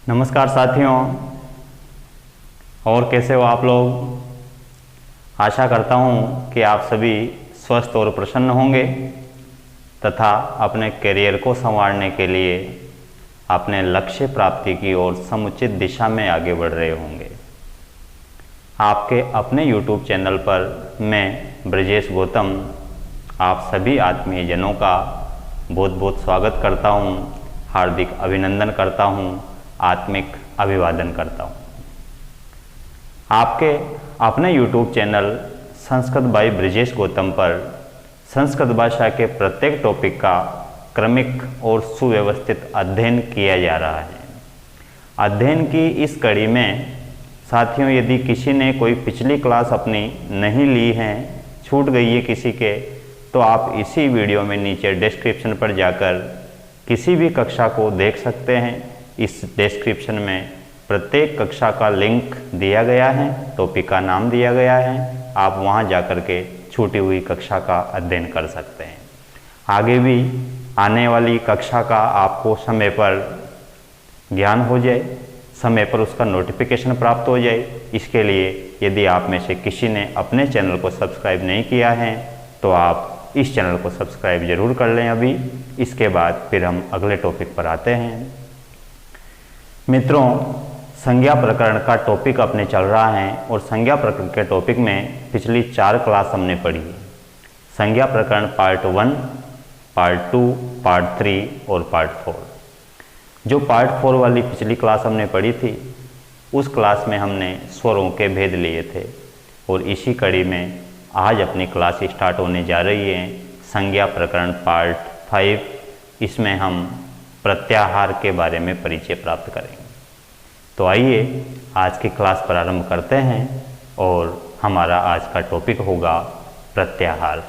नमस्कार साथियों, और कैसे हो आप लोग। आशा करता हूँ कि आप सभी स्वस्थ और प्रसन्न होंगे तथा अपने करियर को संवारने के लिए अपने लक्ष्य प्राप्ति की ओर समुचित दिशा में आगे बढ़ रहे होंगे। आपके अपने YouTube चैनल पर मैं ब्रजेश गौतम आप सभी आत्मीय जनों का बहुत बहुत स्वागत करता हूँ, हार्दिक अभिनंदन करता हूँ, आत्मिक अभिवादन करता हूँ। आपके अपने YouTube channel Sanskrit by Brajesh Gautam पर संस्कृत भाषा के प्रत्येक टॉपिक का क्रमिक और सुव्यवस्थित अध्ययन किया जा रहा है। अध्ययन की इस कड़ी में साथियों, यदि किसी ने कोई पिछली क्लास अपनी नहीं ली है, छूट गई है किसी के, तो आप इसी वीडियो में नीचे डिस्क्रिप्शन पर जाकर किसी भी कक्षा को देख सकते हैं। इस डिस्क्रिप्शन में प्रत्येक कक्षा का लिंक दिया गया है, टॉपिक का नाम दिया गया है। आप वहां जाकर के छूटी हुई कक्षा का अध्ययन कर सकते हैं। आगे भी आने वाली कक्षा का आपको समय पर ज्ञान हो जाए, समय पर उसका नोटिफिकेशन प्राप्त हो जाए। इसके लिए यदि आप में से किसी ने अपने चैनल को सब्सक्राइब नहीं किया है तो आप इस चैनल को सब्सक्राइब जरूर कर लें अभी। इसके बाद फिर हम अगले टॉपिक पर आते हैं। मित्रों, संज्ञा प्रकरण का टॉपिक अपने चल रहा है और संज्ञा प्रकरण के टॉपिक में पिछली 4 क्लास हमने पढ़ी। संज्ञा प्रकरण पार्ट 1, पार्ट 2, पार्ट 3 और पार्ट 4। जो पार्ट 4 वाली पिछली क्लास हमने पढ़ी थी, उस क्लास में हमने स्वरों के भेद लिए थे और इसी कड़ी में आज अपनी क्लास स्टार्ट होने जा रही है। संज्ञा प्रकरण पार्ट 5। इसमें हम प्रत्याहार के बारे में परिचय प्राप्त करेंगे। तो आइए आज की क्लास प्रारंभ करते हैं और हमारा आज का टॉपिक होगा प्रत्याहार।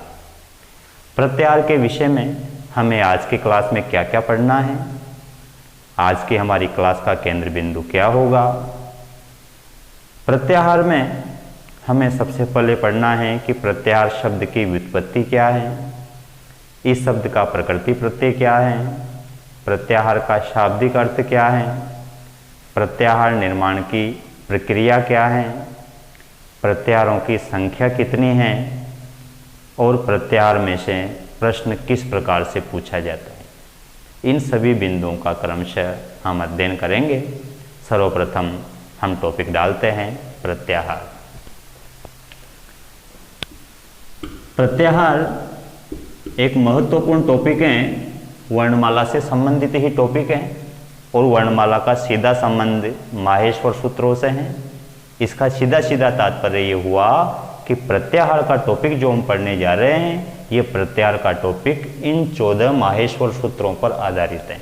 प्रत्याहार के विषय में हमें आज की क्लास में क्या क्या पढ़ना है, आज की हमारी क्लास का केंद्र बिंदु क्या होगा। प्रत्याहार में हमें सबसे पहले पढ़ना है कि प्रत्याहार शब्द की व्युत्पत्ति क्या है, इस शब्द का प्रकृति प्रत्यय क्या है, प्रत्याहार का शाब्दिक अर्थ क्या है, प्रत्याहार निर्माण की प्रक्रिया क्या है, प्रत्याहारों की संख्या कितनी है और प्रत्याहार में से प्रश्न किस प्रकार से पूछा जाता है। इन सभी बिंदुओं का क्रमशः हम अध्ययन करेंगे। सर्वप्रथम हम टॉपिक डालते हैं प्रत्याहार। प्रत्याहार एक महत्वपूर्ण टॉपिक है, वर्णमाला से संबंधित ही टॉपिक है और वर्णमाला का सीधा संबंध माहेश्वर सूत्रों से है। इसका सीधा सीधा तात्पर्य ये हुआ कि प्रत्याहार का टॉपिक जो हम पढ़ने जा रहे हैं, ये प्रत्याहार का टॉपिक इन 14 माहेश्वर सूत्रों पर आधारित है।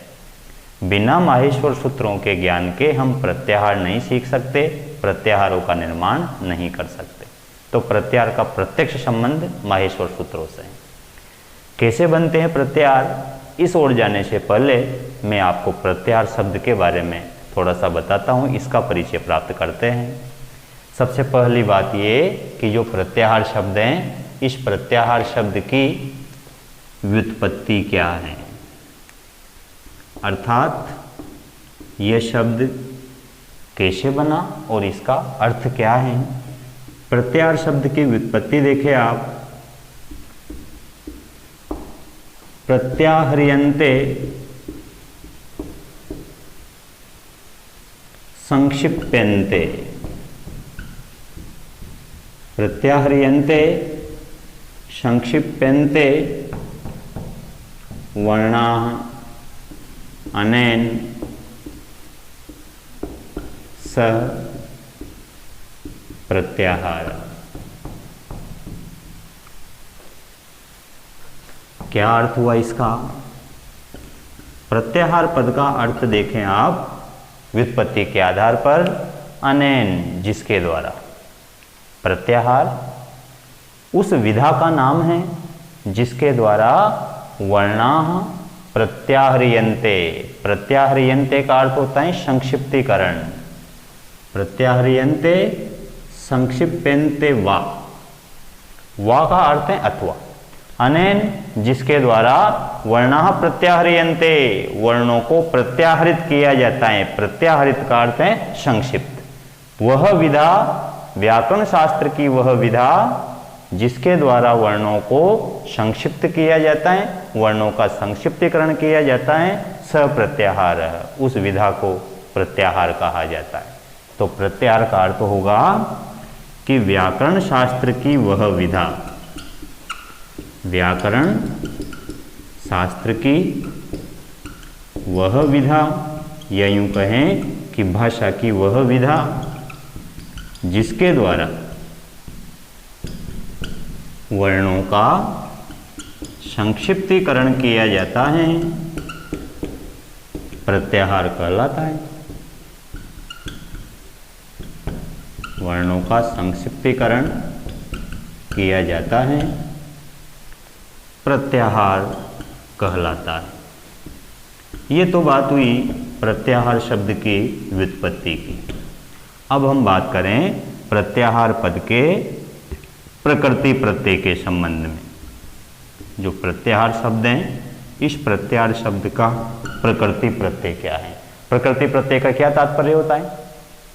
बिना माहेश्वर सूत्रों के ज्ञान के हम प्रत्याहार नहीं सीख सकते, प्रत्याहारों का निर्माण नहीं कर सकते। तो प्रत्याहार का प्रत्यक्ष संबंध माहेश्वर सूत्रों से है। कैसे बनते हैं प्रत्याहार, इस ओर जाने से पहले मैं आपको प्रत्याहार शब्द के बारे में थोड़ा सा बताता हूँ, इसका परिचय प्राप्त करते हैं। सबसे पहली बात ये कि जो प्रत्याहार शब्द हैं, इस प्रत्याहार शब्द की व्युत्पत्ति क्या है, अर्थात यह शब्द कैसे बना और इसका अर्थ क्या है। प्रत्याहार शब्द की व्युत्पत्ति देखें आप। प्रत्याह्रियन्ते संक्षिप्यन्ते। प्रत्याह्रियन्ते संक्षिप्यन्ते वर्णाः अनेन सह प्रत्याहार। क्या अर्थ हुआ इसका। प्रत्याहार पद का अर्थ देखें आप, व्युत्पत्ति के आधार पर अनेन जिसके द्वारा। प्रत्याहार उस विधा का नाम है जिसके द्वारा वर्णाः प्रत्याह्रियन्ते। प्रत्याह्रियन्ते का अर्थ होता है संक्षिप्तीकरण। प्रत्याह्रियन्ते संक्षिप्यन्ते वा का अर्थ है अथवा। अनेन जिसके द्वारा वर्णाः प्रत्याहरियन्ते, वर्णों को प्रत्याहरित किया जाता है। प्रत्याहरित का अर्थ है संक्षिप्त। वह विधा, व्याकरण शास्त्र की वह विधा जिसके द्वारा वर्णों को संक्षिप्त किया जाता है, वर्णों का संक्षिप्तीकरण किया जाता है, स प्रत्याहार, उस विधा को प्रत्याहार कहा जाता है। तो प्रत्याहार का अर्थ होगा कि व्याकरण शास्त्र की वह विधा, व्याकरण शास्त्र की वह विधा, या यूं कहें कि भाषा की वह विधा जिसके द्वारा वर्णों का संक्षिप्तीकरण किया जाता है, प्रत्याहार कहलाता है। वर्णों का संक्षिप्तीकरण किया जाता है, प्रत्याहार कहलाता है। ये तो बात हुई प्रत्याहार शब्द की व्युत्पत्ति की। अब हम बात करें प्रत्याहार पद के प्रकृति प्रत्यय के संबंध में। जो प्रत्याहार शब्द हैं, इस प्रत्याहार शब्द का प्रकृति प्रत्यय क्या है? प्रकृति प्रत्यय का क्या तात्पर्य होता है?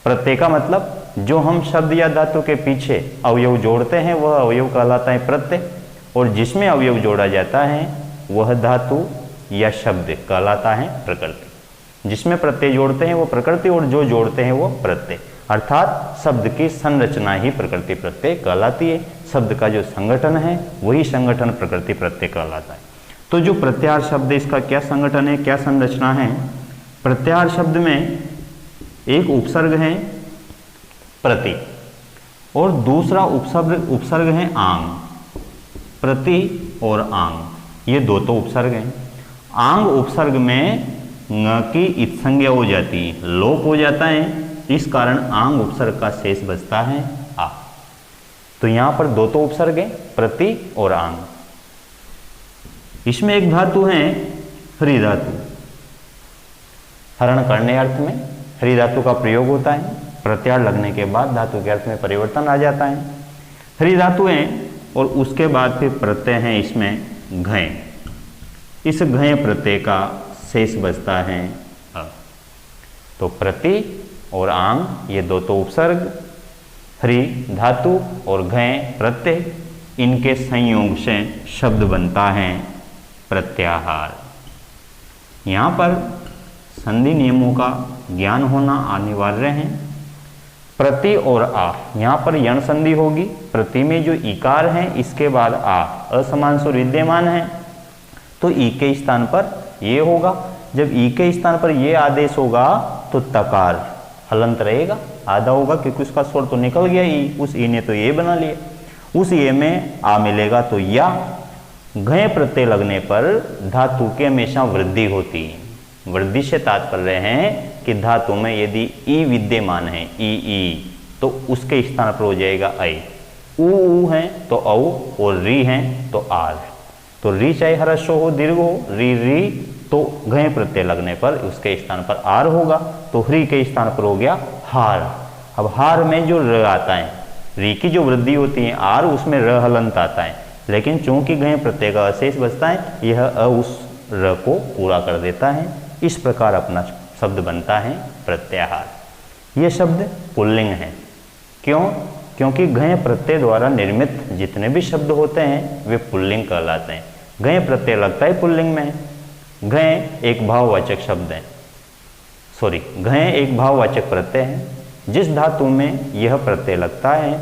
प्रत्यय का मतलब जो हम शब्द या धातु के पीछे अवयव जोड़ते हैं वह अवयव कहलाता है प्रत्यय, और जिसमें अवयव जोड़ा जाता है वह धातु या शब्द कहलाता है प्रकृति। जिसमें प्रत्यय जोड़ते हैं वो प्रकृति, और जो जोड़ते हैं वो प्रत्यय। अर्थात शब्द की संरचना ही प्रकृति प्रत्यय कहलाती है। शब्द का जो संगठन है वही संगठन प्रकृति प्रत्यय कहलाता है। तो जो प्रत्याहार शब्द, इसका क्या संगठन है, क्या संरचना है? प्रत्याहार शब्द में एक उपसर्ग है प्रति, और दूसरा उपसर्ग है आंग। प्रति और आंग, ये दो तो उपसर्ग हैं। आंग उपसर्ग में न की इत संज्ञा हो जाती है, लोप हो जाता है, इस कारण आंग उपसर्ग का शेष बचता है आ। तो यहां पर दो तो उपसर्ग हैं, प्रति और आंग। इसमें एक धातु है ह्री धातु। हरण करने अर्थ में ह्री धातु का प्रयोग होता है। प्रत्याहार लगने के बाद धातु के अर्थ में परिवर्तन आ जाता है। ह्री धातु है, और उसके बाद फिर प्रत्यय है इसमें घय। इस घय प्रत्यय का शेष बचता है अ। तो प्रति और आंग, ये दो तो उपसर्ग, ह्री धातु और घय प्रत्यय, इनके संयोग से शब्द बनता है प्रत्याहार। यहाँ पर संधि नियमों का ज्ञान होना अनिवार्य है। प्रति और आ, यहाँ पर यण संधि होगी। प्रति में जो इकार है इसके बाद आ असमान स्वर विद्यमान है, तो ई के स्थान पर ये होगा। जब ई के स्थान पर ये आदेश होगा तो तकार हलंत रहेगा, आधा होगा, क्योंकि उसका स्वर तो निकल गया ई, उस ई ने तो ये बना लिया। उस ये में आ मिलेगा तो या। घय प्रत्यय लगने पर धातु की हमेशा वृद्धि होती है। वृद्धि से तात्पर्य है कि धातु में यदि ई विद्यमान है, ई, तो उसके स्थान पर हो जाएगा ऐ। ऊ है तो औ, और री है तो आर। तो री चाहे ह्रस्व हो दीर्घ हो, री, तो घय प्रत्यय लगने पर उसके स्थान पर आर होगा। तो ह्री के स्थान पर हो गया हार। अब हार में जो र आता है, री की जो वृद्धि होती है आर, उसमें र हलंत आता है, लेकिन चूंकि घय प्रत्यय का अशेष बचता है, यह अ उस र को पूरा कर देता है। इस प्रकार अपना शब्द बनता है प्रत्याहार। यह शब्द पुल्लिंग है। क्यों? क्योंकि घय प्रत्यय द्वारा निर्मित जितने भी शब्द होते हैं वे पुल्लिंग कहलाते हैं। घय प्रत्यय लगता है पुल्लिंग में। घय एक भाववाचक शब्द है, घय एक भाववाचक प्रत्यय है। जिस धातु में यह प्रत्यय लगता है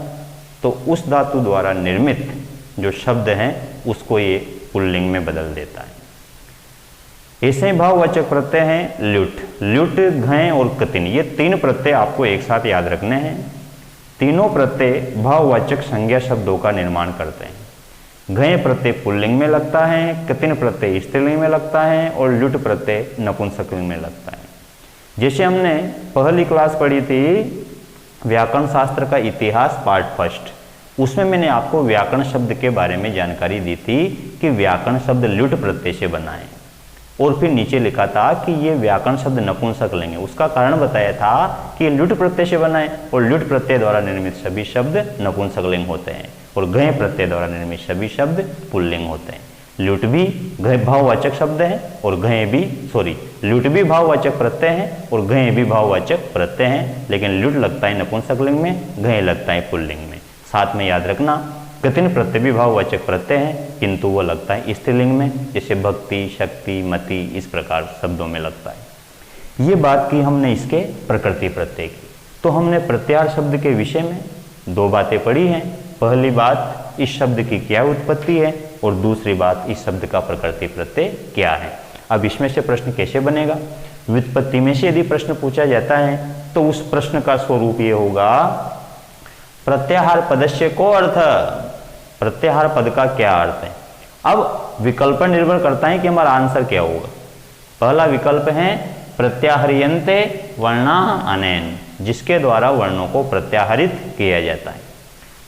तो उस धातु द्वारा निर्मित जो शब्द है उसको ये पुल्लिंग में बदल देता है। ऐसे भाववाचक प्रत्यय हैं ल्युट, घय और कतिन। ये तीन प्रत्यय आपको एक साथ याद रखने हैं। तीनों प्रत्यय भाववाचक संज्ञा शब्दों का निर्माण करते हैं। घय प्रत्यय पुल्लिंग में लगता है, कतिन प्रत्यय स्त्रीलिंग में लगता है, और ल्युट प्रत्यय नपुंसकलिंग में लगता है। जैसे हमने पहली क्लास पढ़ी थी व्याकरण शास्त्र का इतिहास पार्ट फर्स्ट, उसमें मैंने आपको व्याकरण शब्द के बारे में जानकारी दी थी कि व्याकरण शब्द ल्युट प्रत्यय से बना है, और फिर नीचे लिखा था कि ये व्याकरण शब्द नपुंसकलिंग है। उसका कारण बताया था कि ये ल्युट प्रत्यय से बना है, और ल्युट प्रत्यय द्वारा निर्मित सभी शब्द नपुंसकलिंग होते हैं। और घय प्रत्यय द्वारा निर्मित सभी शब्द पुल्लिंग होते हैं। ल्युट भी घय भाववाचक शब्द है और घय भी ल्युट भी भाववाचक प्रत्यय है और घय भी भाववाचक प्रत्यय है, लेकिन ल्युट लगता है नपुंसकलिंग में, घय लगता है पुल्लिंग में। साथ में याद रखना गतिन प्रत्यय भी भाववाचक प्रत्यय है, किंतु वो लगता है स्त्रीलिंग में, जैसे भक्ति, शक्ति, मति, इस प्रकार शब्दों में लगता है। ये बात की हमने इसके प्रकृति प्रत्यय की। तो हमने प्रत्याहार शब्द के विषय में दो बातें पढ़ी हैं। पहली बात इस शब्द की क्या उत्पत्ति है और दूसरी बात इस शब्द का प्रकृति प्रत्यय क्या है। अब इसमें से प्रश्न कैसे बनेगा? व्युत्पत्ति में से यदि प्रश्न पूछा जाता है तो उस प्रश्न का स्वरूप ये होगा, प्रत्याहार पदस्य को अर्थ, प्रत्याहार पद का क्या अर्थ है। अब विकल्प पर निर्भर करता है कि हमारा आंसर क्या होगा। पहला विकल्प है प्रत्याहरियन्ते वर्णा अनेन, जिसके द्वारा वर्णों को प्रत्याहरित किया जाता है।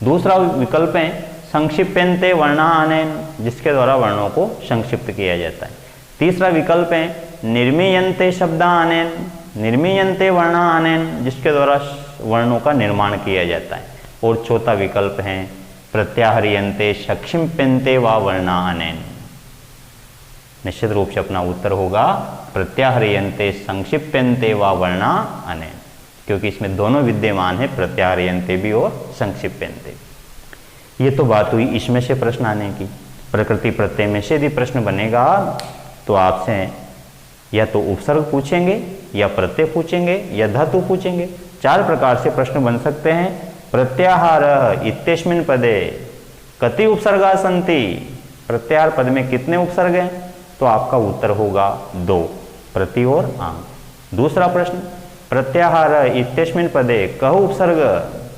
दूसरा विकल्प है संक्षिप्यन्ते वर्णा अनेन, जिसके द्वारा वर्णों को संक्षिप्त किया जाता है। तीसरा विकल्प है निर्मीयन्ते शब्दा अनेन, निर्मीयन्ते वर्णा अनेन, जिसके द्वारा वर्णों का निर्माण किया जाता है। और चौथा विकल्प है प्रत्याहरियन्ते संक्षिप्यन्ते वा वर्णा अनेन। निश्चित रूप से अपना उत्तर होगा प्रत्याहरियन्ते संक्षिप्यन्ते वा वर्णा अनेन, क्योंकि इसमें दोनों विद्यमान है, प्रत्याहरियन्ते भी और संक्षिप्यन्ते। ये तो बात हुई इसमें से प्रश्न आने की। प्रकृति प्रत्यय में से यदि प्रश्न बनेगा तो आपसे या तो उपसर्ग पूछेंगे या प्रत्यय पूछेंगे या धातु पूछेंगे। चार प्रकार से प्रश्न बन सकते हैं। प्रत्याहार इत्यस्मिन् पदे कति उपसर्गा सन्ति, प्रत्याहार पद में कितने उपसर्ग हैं? तो आपका उत्तर होगा 2, प्रति और आंग। दूसरा प्रश्न प्रत्याहार इत्यस्मिन् पदे कह उपसर्ग,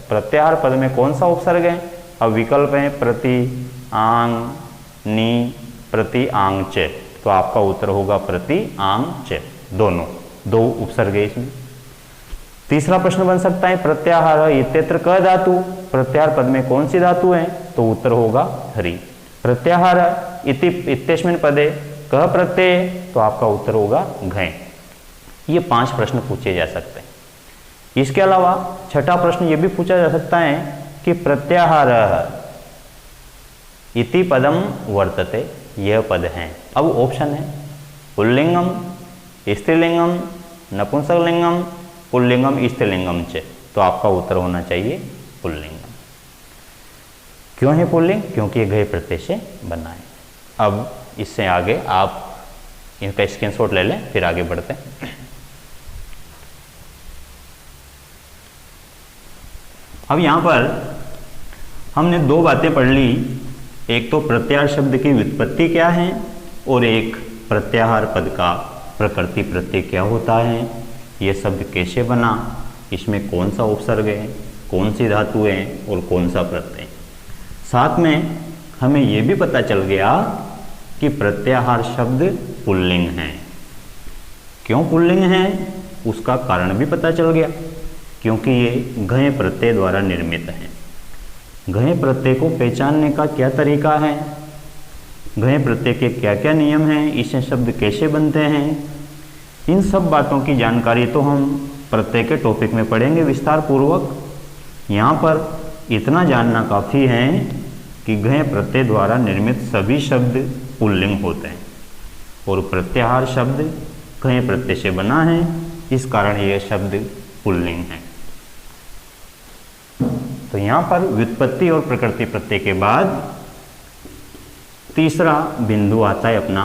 प्रत्याहार पद में कौन सा उपसर्ग है? अब विकल्प है प्रति, आंग, नी, प्रति, आंग, च। तो आपका उत्तर होगा प्रति, आंग, च, दोनों, 2 उपसर्ग है इसमें। तीसरा प्रश्न बन सकता है प्रत्याहार इत्यत्र क धातु, प्रत्याहार पद में कौन सी धातु है? तो उत्तर होगा हरि। प्रत्याहार इति इत्यस्मिन् पदे कह प्रत्यय, तो आपका उत्तर होगा घय। ये 5 प्रश्न पूछे जा सकते हैं। इसके अलावा छठा प्रश्न ये भी पूछा जा सकता है कि प्रत्याहार इति पदम वर्तते, यह पद है। अब ऑप्शन है पुल्लिंगम, स्त्रीलिंगम, नपुंसकलिंगम, पुल्लिंगम, स्त्रीलिंगम च। तो आपका उत्तर होना चाहिए पुल्लिंगम। क्यों है पुल्लिंग? क्योंकि ये घय प्रत्यय से बना है। अब इससे आगे आप इनका स्क्रीनशॉट ले लें, फिर आगे बढ़ते हैं। अब यहाँ पर हमने 2 बातें पढ़ ली। एक तो प्रत्याहार शब्द की व्युत्पत्ति क्या है और एक प्रत्याहार पद का प्रकृति प्रत्यय क्या होता है, यह शब्द कैसे बना, इसमें कौन सा उपसर्ग है, कौन सी धातु है और कौन सा प्रत्यय। साथ में हमें यह भी पता चल गया कि प्रत्याहार शब्द पुल्लिंग है। क्यों पुल्लिंग है उसका कारण भी पता चल गया, क्योंकि ये घय प्रत्यय द्वारा निर्मित है। घय प्रत्यय को पहचानने का क्या तरीका है, घय प्रत्यय के क्या क्या नियम हैं, इससे शब्द कैसे बनते हैं, इन सब बातों की जानकारी तो हम प्रत्यय के टॉपिक में पढ़ेंगे विस्तार पूर्वक। यहाँ पर इतना जानना काफ़ी है कि घय प्रत्यय द्वारा निर्मित सभी शब्द पुल्लिंग होते हैं और प्रत्याहार शब्द घय प्रत्यय से बना है, इस कारण यह शब्द पुल्लिंग है। तो यहाँ पर व्युत्पत्ति और प्रकृति प्रत्यय के बाद तीसरा बिंदु आता है अपना,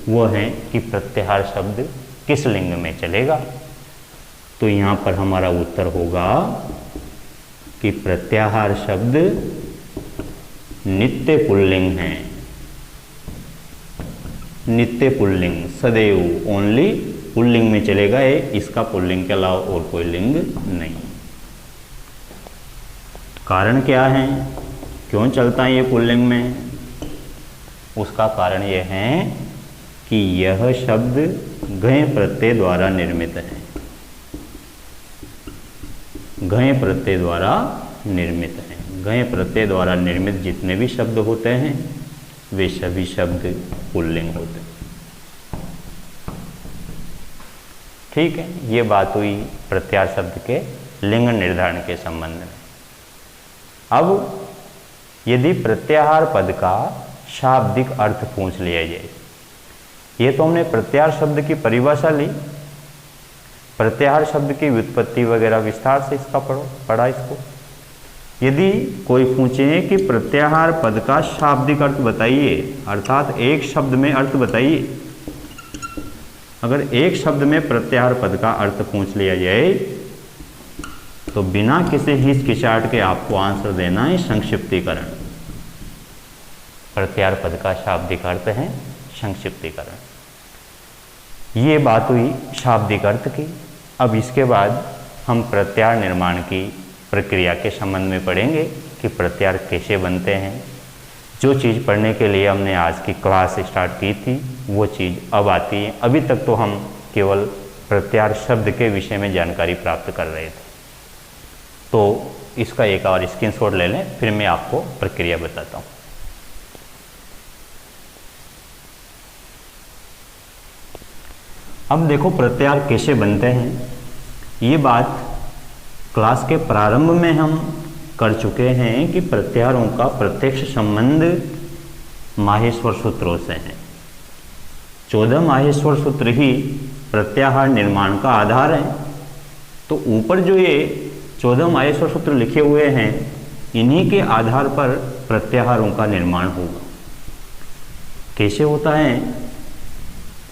वो है कि प्रत्याहार शब्द किस लिंग में चलेगा। तो यहाँ पर हमारा उत्तर होगा कि प्रत्याहार शब्द नित्य पुल्लिंग है। नित्य पुल्लिंग, सदैव, ओनली पुल्लिंग में चलेगा। ये इसका पुल्लिंग के अलावा और कोई लिंग नहीं। कारण क्या है, क्यों चलता है ये पुल्लिंग में? उसका कारण यह है कि यह शब्द घय प्रत्यय द्वारा निर्मित है। घय प्रत्यय द्वारा निर्मित है। घय प्रत्यय द्वारा निर्मित जितने भी शब्द होते हैं वे सभी शब्द पुल्लिंग होते हैं। ठीक है, ये बात हुई प्रत्याहार शब्द के लिंग निर्धारण के संबंध में। अब यदि प्रत्याहार पद का शाब्दिक अर्थ पूछ लिया जाए। ये तो हमने प्रत्याहार शब्द की परिभाषा ली, प्रत्याहार शब्द की व्युत्पत्ति वगैरह विस्तार से इसका पढ़ा इसको। यदि कोई पूछे कि प्रत्याहार पद का शाब्दिक अर्थ बताइए, अर्थात एक शब्द में अर्थ बताइए, अगर एक शब्द में प्रत्याहार पद का अर्थ पूछ लिया जाए तो बिना किसी हिचकिचाहट के आपको आंसर देना है संक्षिप्तीकरण। प्रत्याहार पद का शाब्दिक अर्थ है संक्षिप्तीकरण। ये बात हुई शाब्दिक अर्थ की। अब इसके बाद हम प्रत्याहार निर्माण की प्रक्रिया के संबंध में पढ़ेंगे कि प्रत्याहार कैसे बनते हैं। जो चीज़ पढ़ने के लिए हमने आज की क्लास स्टार्ट की थी वो चीज़ अब आती है। अभी तक तो हम केवल प्रत्याहार शब्द के विषय में जानकारी प्राप्त कर रहे थे। तो इसका एक और स्क्रीनशॉट ले लें, फिर मैं आपको प्रक्रिया बताता हूँ। अब देखो प्रत्याहार कैसे बनते हैं। ये बात क्लास के प्रारंभ में हम कर चुके हैं कि प्रत्याहारों का प्रत्यक्ष संबंध माहेश्वर सूत्रों से है। 14 माहेश्वर सूत्र ही प्रत्याहार निर्माण का आधार है। तो ऊपर जो ये 14 माहेश्वर सूत्र लिखे हुए हैं, इन्हीं के आधार पर प्रत्याहारों का निर्माण होगा। कैसे होता है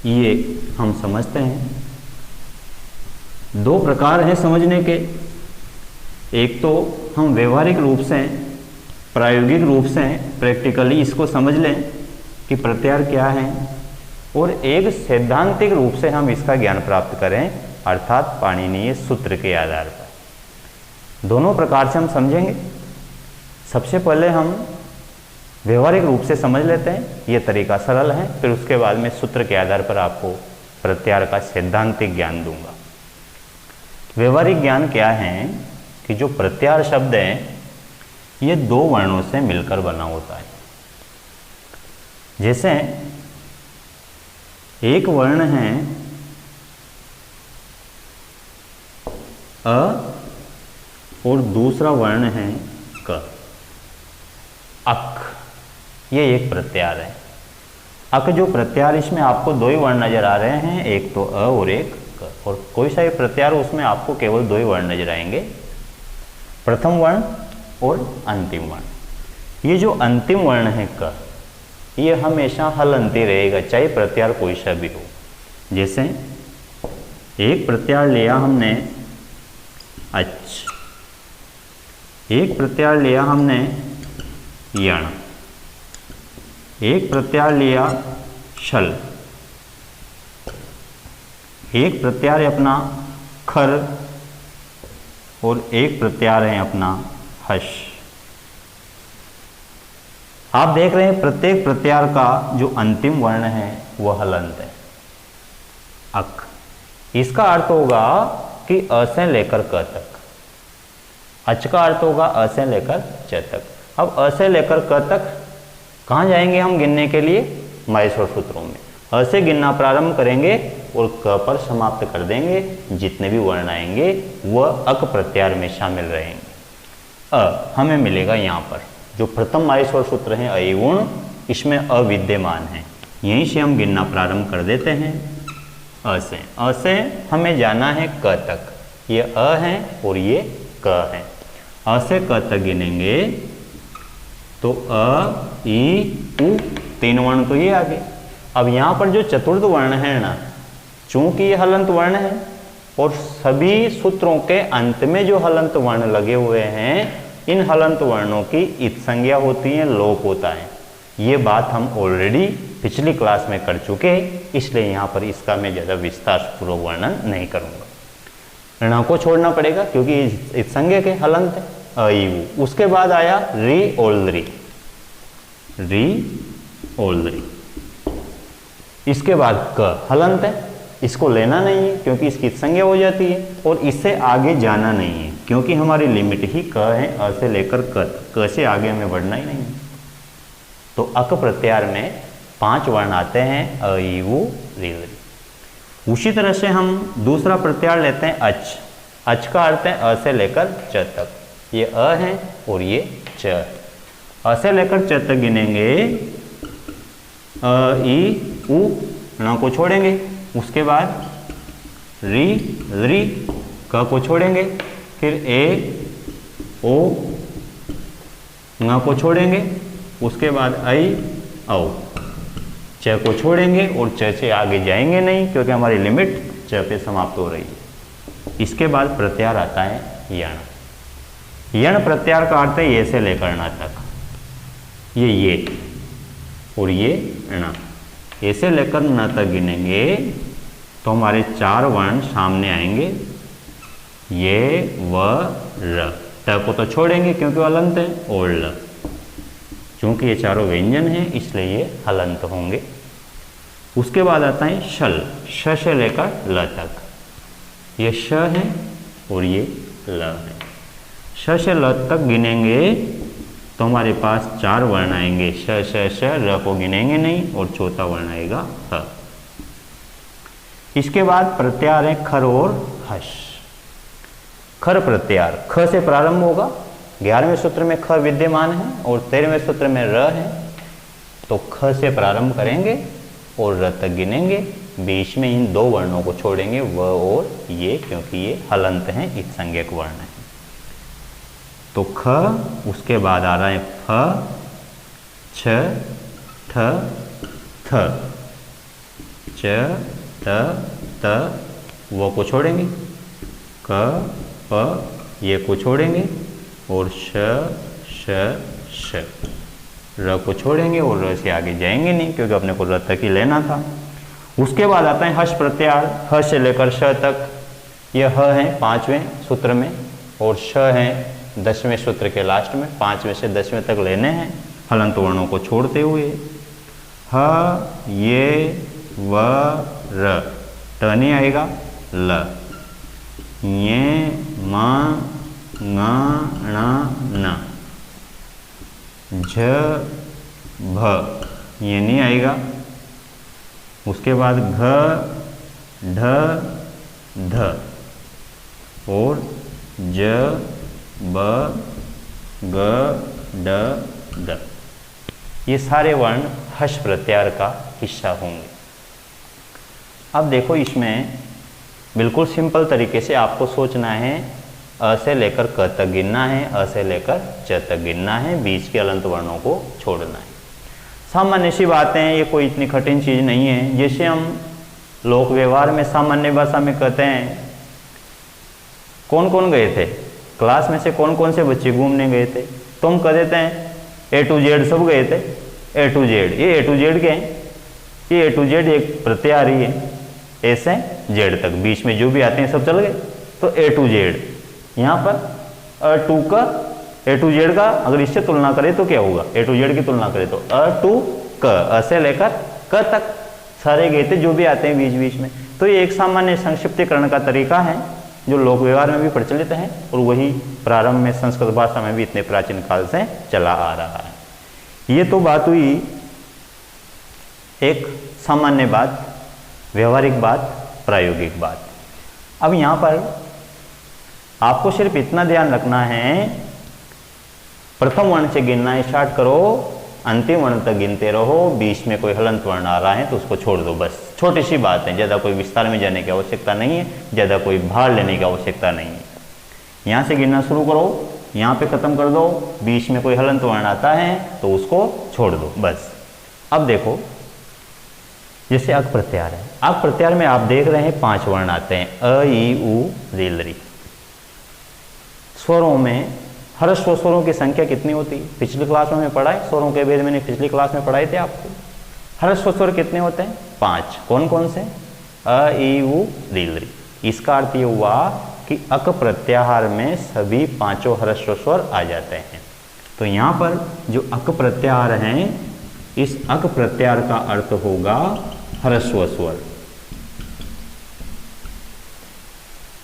ये हम समझते हैं। दो प्रकार हैं समझने के। एक तो हम व्यवहारिक रूप से, प्रायोगिक रूप से, प्रैक्टिकली इसको समझ लें कि प्रत्याहार क्या है, और एक सैद्धांतिक रूप से हम इसका ज्ञान प्राप्त करें, अर्थात पाणिनीय सूत्र के आधार पर। दोनों प्रकार से हम समझेंगे। सबसे पहले हम व्यवहारिक रूप से समझ लेते हैं, ये तरीका सरल है। फिर उसके बाद में सूत्र के आधार पर आपको प्रत्याहार का सैद्धांतिक ज्ञान दूंगा। व्यवहारिक ज्ञान क्या है कि जो प्रत्याहार शब्द है ये दो वर्णों से मिलकर बना होता है। जैसे एक वर्ण है अ और दूसरा वर्ण है क। अक, ये एक प्रत्याहार है। अक जो प्रत्याहार, इसमें आपको दो ही वर्ण नजर आ रहे हैं, एक तो अ और एक क। और कोई सा भी प्रत्याहार उसमें आपको केवल दो ही वर्ण नजर आएंगे, प्रथम वर्ण और अंतिम वर्ण। ये जो अंतिम वर्ण है क, ये हमेशा हलंती रहेगा, चाहे प्रत्याहार कोई सा भी हो। जैसे एक प्रत्याहार लिया हमने अच, एक प्रत्याहार लिया हमने यण, एक प्रत्याहार लिया शल, एक प्रत्याहार है अपना खर और एक प्रत्याहार है अपना हश। आप देख रहे हैं प्रत्येक प्रत्याहार का जो अंतिम वर्ण है वह हलंत है, अक। इसका अर्थ होगा कि अ से लेकर क तक। अच का अर्थ होगा अ से लेकर च तक। अब अ से लेकर क तक कहाँ जाएंगे हम गिनने के लिए? माहेश्वर सूत्रों में। अ से गिनना प्रारंभ करेंगे और क पर समाप्त कर देंगे। जितने भी वर्ण आएंगे वह अक प्रत्याहार में शामिल रहेंगे। अ हमें मिलेगा यहाँ पर जो प्रथम माहेश्वर सूत्र है अयुण, इसमें अ विद्यमान है। यहीं से हम गिनना प्रारंभ कर देते हैं अ से। अ से हमें जाना है क तक। ये अ है और ये क है। अ से क तक गिनेंगे तो अ, ई, उ, तीन वर्ण तो ये आ गए। अब यहाँ पर जो चतुर्थ वर्ण है ना, चूंकि ये हलंत वर्ण है और सभी सूत्रों के अंत में जो हलंत वर्ण लगे हुए हैं, इन हलंत वर्णों की इत संज्ञा होती है, लोप होता है। ये बात हम ऑलरेडी पिछली क्लास में कर चुके हैं, इसलिए यहाँ पर इसका मैं ज़्यादा विस्तार पूर्वक वर्णन नहीं करूँगा। ऋण को छोड़ना पड़ेगा क्योंकि इत संज्ञा के हलंत है अ, ई, उ। उसके बाद आया री ओल्द्री, री ओल्द्री। इसके बाद क हलंत है, इसको लेना नहीं है क्योंकि इसकी संज्ञा हो जाती है, और इससे आगे जाना नहीं है क्योंकि हमारी लिमिट ही क है, अ से लेकर क से आगे हमें बढ़ना ही नहीं है। तो अक प्रत्याहार में 5 वर्ण आते हैं अ, ई, उ, री, ली। उसी तरह से हम दूसरा प्रत्याहार लेते हैं अच। अच का अर्थ है अ से लेकर च तक। ये अ है और ये च है। अ से लेकर च तक गिनेंगे, अ ई उ न को छोड़ेंगे, उसके बाद री री क को छोड़ेंगे, फिर ए ओ न को छोड़ेंगे, उसके बाद आई औ च को छोड़ेंगे और च से आगे जाएंगे नहीं क्योंकि हमारी लिमिट च पे समाप्त हो रही है। इसके बाद प्रत्यार आता है यण। यण प्रत्यार का अर्थ है ये से लेकर न तक, ये और ये ण, ये से लेकर न तक गिनेंगे तो हमारे 4 वर्ण सामने आएंगे, ये व र। त को तो छोड़ेंगे क्योंकि हलंत है, और ल, क्योंकि ये चारों व्यंजन हैं इसलिए ये हलंत होंगे। उसके बाद आता है शल, श से लेकर ल तक, ये श है और ये ल है। श से ल तक गिनेंगे तो हमारे पास 4 वर्ण आएंगे, श श श, र को गिनेंगे नहीं और चौथा वर्ण आएगा ह। इसके बाद प्रत्यार है खर और हस। खर प्रत्यार ख से प्रारंभ होगा, 11वें सूत्र में ख विद्यमान है और 13वें सूत्र में र है, तो ख से प्रारंभ करेंगे और र तक गिनेंगे, बीच में इन 2 वर्णों को छोड़ेंगे, व और ये, क्योंकि ये हलंत हैं, इत संज्ञक वर्ण है। तो ख, उसके बाद आ रहा है फ, छ, ठ, थ, च, त, त, वो को छोड़ेंगे, क, प, ये को छोड़ेंगे और श, श, श, र को छोड़ेंगे और र से आगे जाएंगे नहीं क्योंकि अपने को र तक ही लेना था। उसके बाद आता है हस प्रत्यार, ह से लेकर श तक, यह ह है 5वें सूत्र में और श है 10वें सूत्र के लास्ट में, 5वें से 10वें तक लेने हैं हलंत वर्णों को छोड़ते हुए। ह, ये, व, र, ट नहीं आएगा, ल, ये, म, ङ, ण, न, झ, भ, ये नहीं आएगा। उसके बाद घ, ढ, ध और ज, ब, ग, ड, द, ये सारे वर्ण हस प्रत्यार का हिस्सा होंगे। अब देखो इसमें बिल्कुल सिंपल तरीके से आपको सोचना है, अ से लेकर क तक गिनना है, अ से लेकर च तक गिनना है, बीच के हलंत वर्णों को छोड़ना है। सामान्य सी बातें हैं, ये कोई इतनी कठिन चीज़ नहीं है। जैसे हम लोक व्यवहार में सामान्य भाषा में कहते हैं, कौन कौन गए थे क्लास में से, कौन कौन से बच्चे घूमने गए थे, तो हम कह देते हैं ए टू जेड सब गए थे, ए टू जेड। ये ए टू जेड क्या है? ये ए टू जेड एक प्रत्यय आ रही है, ए से जेड तक, बीच में जो भी आते हैं सब चल गए, तो ए टू जेड। यहाँ पर अ टू का, ए टू जेड का अगर इससे तुलना करें तो क्या होगा, ए टू जेड की तुलना करें तो अ टू क, अ से लेकर क तक सारे गए थे जो भी आते हैं बीच बीच में। तो ये एक सामान्य संक्षिप्तीकरण का तरीका है जो लोक व्यवहार में भी प्रचलित है और वही प्रारंभ में संस्कृत भाषा में भी इतने प्राचीन काल से चला आ रहा है। ये तो बात हुई एक सामान्य बात, व्यवहारिक बात, प्रायोगिक बात। अब यहाँ पर आपको सिर्फ इतना ध्यान रखना है, प्रथम वर्ण से गिनना स्टार्ट करो, अंतिम वर्ण तक गिनते रहो, बीच में कोई हलंत वर्ण आ रहा है तो उसको छोड़ दो, बस। छोटी सी बात है, ज़्यादा कोई विस्तार में जाने की आवश्यकता नहीं है, ज़्यादा कोई भार लेने की आवश्यकता नहीं है। यहाँ से गिनना शुरू करो, यहाँ पे ख़त्म कर दो, बीच में कोई हलंत वर्ण आता है तो उसको छोड़ दो, बस। अब देखो जैसे अक प्रत्यार है, अक प्रत्यार में आप देख रहे हैं 5 वर्ण आते हैं, अ, ई, उ, रील, री। स्वरों में ह्रस्व स्वरों की संख्या कितनी होती है? पिछली क्लास में हमने पढ़ा है, स्वरों के भेद मैंने पिछली क्लास में पढ़ाए थे आपको। ह्रस्व स्वर कितने होते हैं? 5। कौन कौन से? अ, ई, उ, रील, री। इसका अर्थ ये हुआ कि अक प्रत्याहार में सभी 5 ह्रस्व स्वर आ जाते हैं। तो यहाँ पर जो अक प्रत्याहार हैं, इस अक प्रत्याहार का अर्थ होगा ह्रस्व स्वर।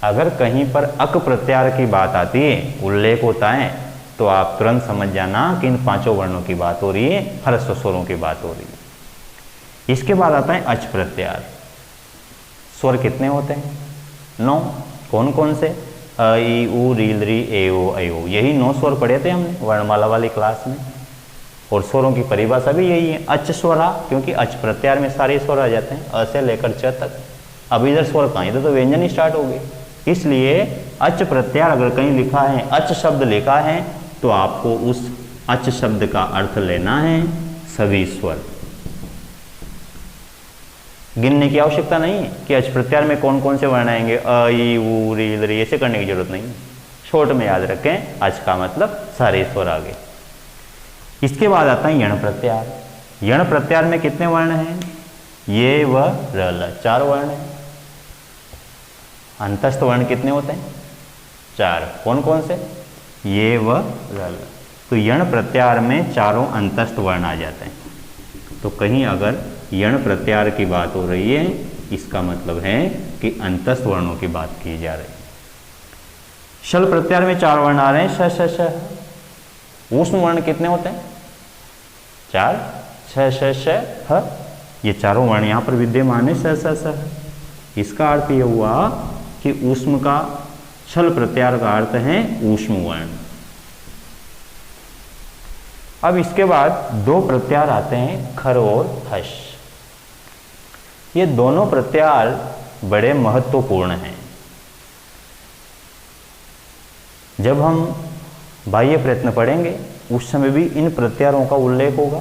अगर कहीं पर अक प्रत्याहार की बात आती है, उल्लेख होता है, तो आप तुरंत समझ जाना कि इन 5 वर्णों की बात हो रही है, ह्रस्व स्वरों की बात हो रही है। इसके बाद आता है अच प्रत्याहार। स्वर कितने होते हैं? 9। कौन कौन से? अ, ई, उ, रील, री, ए, ओ, ऐ, ओ। यही 9 स्वर पढ़े थे हमने वर्णमाला वाली क्लास में। और स्वरों की परिभाषा भी यही है, अच स्वरा, क्योंकि अच प्रत्यार में सारे स्वर आ जाते हैं, अ से लेकर च तक। अब इधर स्वर कहाँ, इधर तो व्यंजन ही स्टार्ट हो गए, इसलिए अच प्रत्यार अगर कहीं लिखा है, अच शब्द लिखा है, तो आपको उस अच शब्द का अर्थ लेना है सभी स्वर। गिनने की आवश्यकता नहीं है कि अच प्रत्यार में कौन कौन से वर्ण आएंगे, अ, ई, उ, री, लरी, ऐसे करने की जरूरत नहीं है। शॉर्ट में याद रखें, अच का मतलब सारे स्वर आ गए। इसके बाद आता है यण प्रत्यार। यण प्रत्यार में कितने वर्ण हैं, ये व र ल, 4 वर्ण हैं। अंतस्थ वर्ण कितने होते हैं, 4। कौन कौन से, ये व र ल। तो यण प्रत्यार में चारों अंतस्थ वर्ण आ जाते हैं। तो कहीं अगर यण प्रत्यार की बात हो रही है, इसका मतलब है कि अंतस्थ वर्णों की बात की जा रही है। शल प्रत्यार में 4 वर्ण आ रहे हैं, श श श। ऊष्म वर्ण कितने होते हैं, 4, छ श श ह। ये चारों वर्ण यहाँ पर विद्यमान है, स स स ह। इसका अर्थ यह हुआ कि ऊष्म का, शल प्रत्यार का अर्थ है ऊष्म वर्ण। अब इसके बाद 2 प्रत्यार आते हैं, खर और हश। ये दोनों प्रत्यार बड़े महत्वपूर्ण हैं। जब हम बाह्य प्रयत्न पढ़ेंगे उस समय भी इन प्रत्यारों का उल्लेख होगा,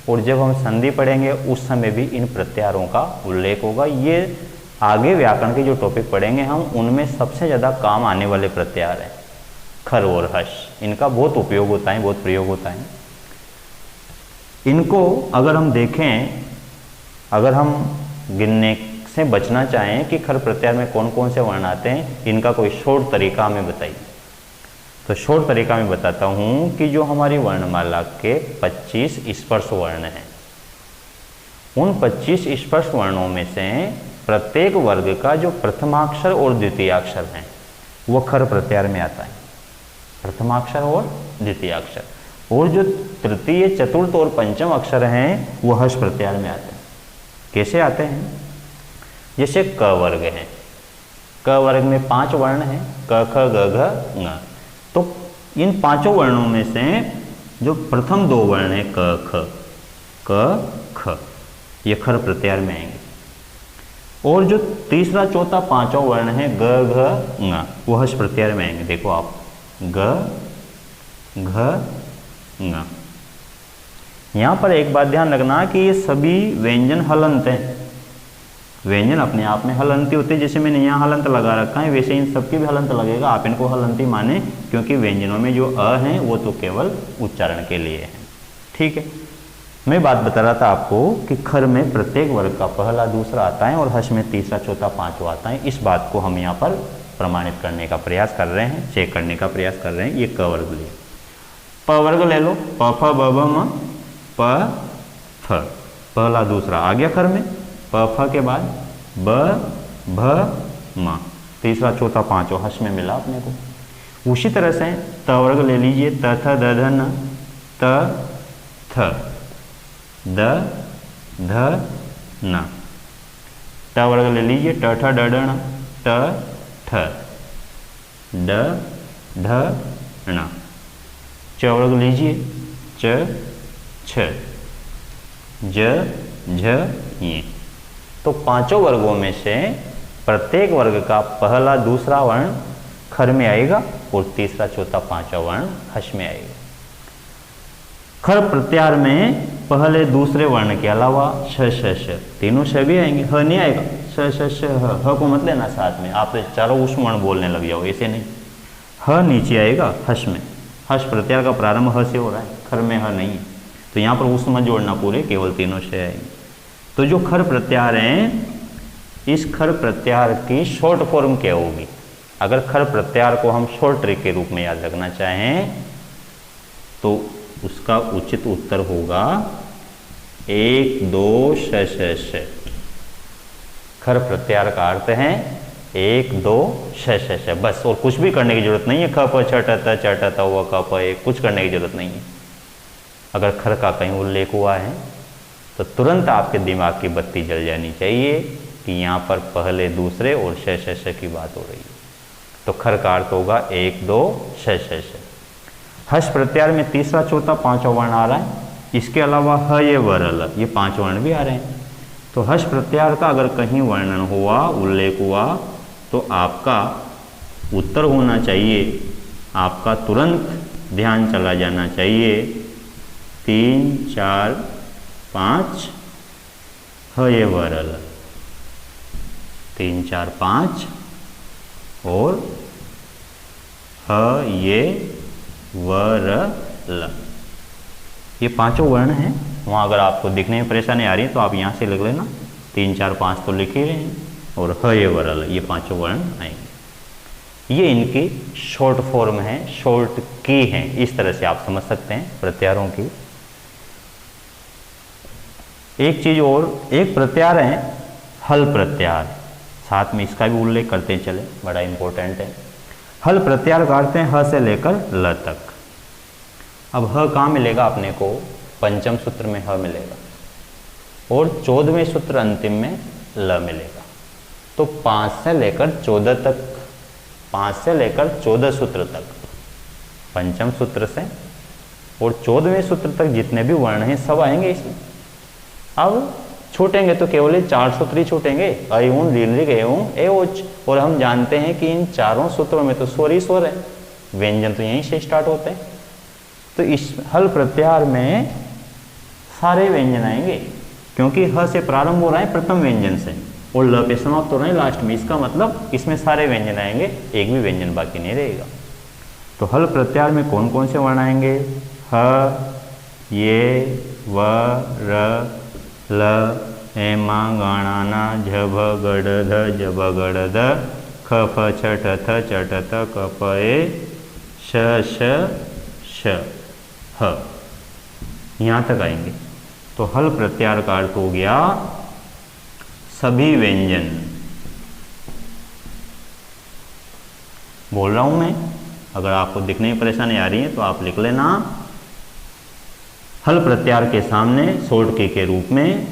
और जब हम संधि पढ़ेंगे उस समय भी इन प्रत्यारों का उल्लेख होगा। ये आगे व्याकरण के जो टॉपिक पढ़ेंगे हम, उनमें सबसे ज़्यादा काम आने वाले प्रत्यार हैं, खर और हश। इनका बहुत उपयोग होता है, बहुत प्रयोग होता है। इनको अगर हम देखें, अगर हम गिनने से बचना चाहें कि खर प्रत्यार में कौन कौन से वर्ण आते हैं, इनका कोई शॉर्ट तरीका हमें बताइए। तो शॉर्ट तरीका मैं बताता हूँ कि जो हमारी वर्णमाला के 25 स्पर्श वर्ण हैं, उन 25 स्पर्श वर्णों में से प्रत्येक वर्ग का जो प्रथमाक्षर और द्वितीयाक्षर है वो खर प्रत्यार में आता है, प्रथमाक्षर और द्वितीयाक्षर। और जो तृतीय, चतुर्थ और पंचम अक्षर हैं वो हर्ष प्रत्यार में आते हैं। कैसे आते हैं, जैसे क वर्ग है, क वर्ग में 5 वर्ण हैं, क ख ग घ ङ। तो इन 5 वर्णों में से जो प्रथम 2 वर्ण हैं, क ख, ये खर प्रत्यार में आएंगे। और जो तीसरा, चौथा, 5वां वर्ण है ग घ ङ, वो हर्ष प्रत्यार में आएंगे। देखो आप, ग घ ङ। यहाँ पर एक बात ध्यान रखना कि ये सभी व्यंजन हलंत हैं। व्यंजन अपने आप में हलंती होते हैं, जैसे मैंने यहाँ हलंत लगा रखा है वैसे इन सबके भी हलंत लगेगा। आप इनको हलंती माने, क्योंकि व्यंजनों में जो अ हैं वो तो केवल उच्चारण के लिए है। ठीक है, मैं बात बता रहा था आपको कि खर में प्रत्येक वर्ग का पहला, दूसरा आता है और हर्ष में तीसरा, चौथा, 5वां आता है। इस बात को हम यहाँ पर प्रमाणित करने का प्रयास कर रहे हैं, चेक करने का प्रयास कर रहे हैं। ये क वर्ग लिए, प वर्ग ले लो, प फ ब भ म प फ, पहला दूसरा आ गया खर में। प फ के बाद ब भ म, तीसरा, चौथा, 5वां हर्ष में मिला अपने को। उसी तरह से त वर्ग ले लीजिए, त थ द ध न, त थ द ध न। ट वर्ग ले लीजिए, ट ठ ड ड ण, ट ठ ड ढ ण। च वर्ग लीजिए, च छ ज झ ञ। तो 5 वर्गों में से प्रत्येक वर्ग का पहला, दूसरा वर्ण खर में आएगा और तीसरा, चौथा, 5वां वर्ण हर्ष में आएगा। खर प्रत्यार में पहले, दूसरे वर्ण के अलावा श श श, तीनों श भी आएंगे, ह नहीं आएगा। श श श ह को मत लेना साथ में, आप चारों उस वर्ण बोलने लग जाओ, ऐसे नहीं। ह नीचे आएगा हर्ष में। हर्ष प्रत्यार का प्रारंभ ह से हो रहा है, खर में ह नहीं है, तो यहाँ पर उस मत जोड़ना पूरे, केवल तीनों श आएंगे। तो जो खर प्रत्यार हैं, इस खर प्रत्यार की शॉर्ट फॉर्म क्या होगी? अगर खर प्रत्यार को हम शॉर्ट ट्रिक के रूप में याद रखना चाहें तो उसका उचित उत्तर होगा 1 2 श श श। खर प्रत्यार का अर्थ है 1 2 श श श, बस। और कुछ भी करने की जरूरत नहीं है। ख प छ ट त च ट त व क प ए, कुछ करने की जरूरत नहीं है। अगर खर का कहीं उल्लेख हुआ है तो तुरंत आपके दिमाग की बत्ती जल जानी चाहिए कि यहाँ पर पहले, दूसरे और श श श की बात हो रही है। तो खर का अर्थ होगा 1 2 श श श। हर्ष प्रत्यार में तीसरा, चौथा, 5वां वर्ण आ रहा है, इसके अलावा ह ये वरल, ये 5 वर्ण भी आ रहे हैं। तो हर्ष प्रत्याहार का अगर कहीं वर्णन हुआ, उल्लेख हुआ, तो आपका उत्तर होना चाहिए, आपका तुरंत ध्यान चला जाना चाहिए 3, 4, 5 ह ये वरल, 3, 4, 5 और ह ये वरल, ये 5 वर्ण हैं। वहाँ अगर आपको दिखने में परेशानी आ रही है तो आप यहाँ से लिख लेना, 3, 4, 5 तो लिख ही रहे हैं, और ह ये वरल, ये 5 वर्ण आएंगे। ये इनकी शॉर्ट फॉर्म है, शॉर्ट की है, इस तरह से आप समझ सकते हैं प्रत्याहारों की। एक चीज और, एक प्रत्याहार है हल प्रत्याहार, साथ में इसका भी उल्लेख करते चले, बड़ा इंपॉर्टेंट है। हल प्रत्याहार करते हैं ह से लेकर ल तक। अब ह कहाँ मिलेगा अपने को? पंचम सूत्र में ह मिलेगा और 14वें सूत्र अंतिम में ल मिलेगा। तो 5 से लेकर 14 तक, 5 से लेकर 14 सूत्र तक, पंचम सूत्र से और 14वें सूत्र तक जितने भी वर्ण हैं सब आएंगे इसमें। अब छूटेंगे तो केवल 4 सूत्र ही छूटेंगे, अयून, लीलिक, एवं, एओच। और हम जानते हैं कि इन चारों सूत्रों में तो स्वर ही स्वर है, व्यंजन तो यहीं से स्टार्ट होते हैं। तो इस हल प्रत्याहार में सारे व्यंजन आएंगे, क्योंकि ह से प्रारंभ हो रहा है प्रथम व्यंजन से और ल पे समाप्त हो रहा है लास्ट में। इसका मतलब इसमें सारे व्यंजन आएंगे, एक भी व्यंजन बाकी नहीं रहेगा। तो हल प्रत्याहार में कौन कौन से वर्ण आएंगे? ह, ये, व, र, ल, एमा, गाणाना, झभ, गड़, जब, गड़, द, ख, फ, छ, ठ, थ, च, ट, त, क, प, ए, श, श, ह, यहाँ तक आएंगे। तो हल प्रत्याहार का अर्थ हो गया सभी व्यंजन। बोल रहा हूं मैं, अगर आपको दिखने में परेशानी आ रही है तो आप लिख लेना, हल प्रत्याहार के सामने शॉर्ट की के रूप में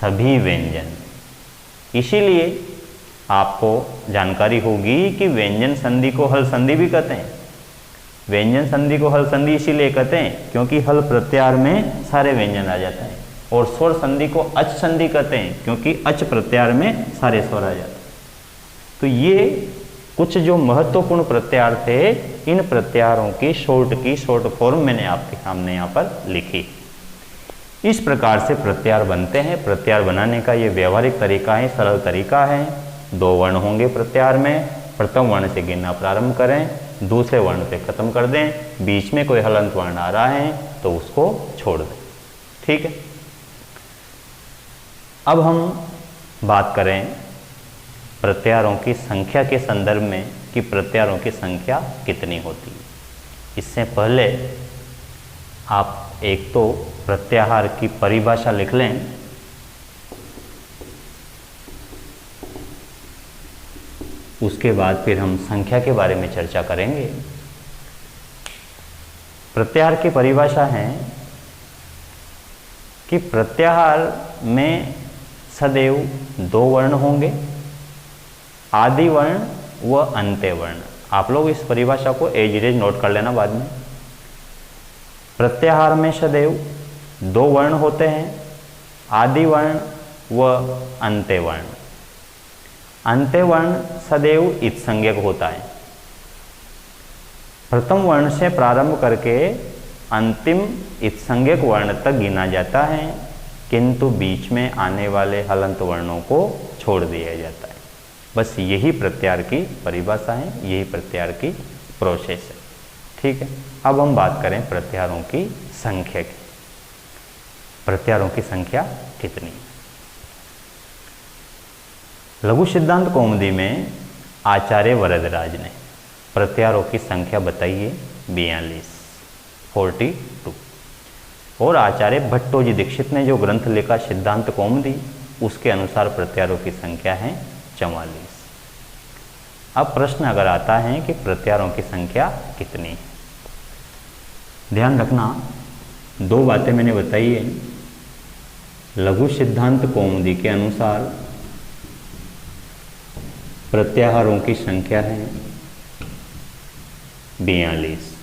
सभी व्यंजन। इसीलिए आपको जानकारी होगी कि व्यंजन संधि को हल संधि भी कहते हैं। व्यंजन संधि को हल संधि इसीलिए कहते हैं क्योंकि हल प्रत्याहार में सारे व्यंजन आ जाते हैं, और स्वर संधि को अच संधि कहते हैं क्योंकि अच प्रत्याहार में सारे स्वर आ जाते हैं। तो ये कुछ जो महत्वपूर्ण प्रत्याहार थे, इन प्रत्याहारों की शॉर्ट फॉर्म मैंने आपके सामने यहाँ पर लिखी। इस प्रकार से प्रत्याहार बनते हैं। प्रत्याहार बनाने का ये व्यवहारिक तरीका है, सरल तरीका है। 2 वर्ण होंगे प्रत्याहार में, प्रथम वर्ण से गिनना प्रारंभ करें, दूसरे वर्ण पे खत्म कर दें, बीच में कोई हलंत वर्ण आ रहा है तो उसको छोड़ दें। ठीक है। अब हम बात करें प्रत्याहारों की संख्या के संदर्भ में कि प्रत्याहारों की संख्या कितनी होती है। इससे पहले आप एक तो प्रत्याहार की परिभाषा लिख लें, उसके बाद फिर हम संख्या के बारे में चर्चा करेंगे। प्रत्याहार की परिभाषा है कि प्रत्याहार में सदैव 2 वर्ण होंगे, आदि वर्ण व अंत्य वर्ण। आप लोग इस परिभाषा को एज इट इज नोट कर लेना बाद में। प्रत्याहार में सदैव 2 वर्ण होते हैं, आदि वर्ण व अंत्य वर्ण। अंत्य वर्ण सदैव इत्संज्ञक होता है। प्रथम वर्ण से प्रारंभ करके अंतिम इत्संज्ञक वर्ण तक गिना जाता है, किंतु बीच में आने वाले हलंत वर्णों को छोड़ दिया जाता है। बस यही प्रत्याहार की परिभाषा है, यही प्रत्याहार की प्रोसेस है। ठीक है। अब हम बात करें प्रत्याहारों की संख्या की। प्रत्याहारों की संख्या कितनी? लघु सिद्धांत कौमुदी में आचार्य वरदराज ने प्रत्याहारों की संख्या बताई है 42 और आचार्य भट्टोजी दीक्षित ने जो ग्रंथ लिखा सिद्धांत कौमुदी, उसके अनुसार प्रत्याहारों की संख्या है 44। अब प्रश्न अगर आता है कि प्रत्याहारों की संख्या कितनी है, ध्यान रखना 2 बातें मैंने बताई है। लघु सिद्धांत कौमुदी के अनुसार प्रत्याहारों की संख्या है 42।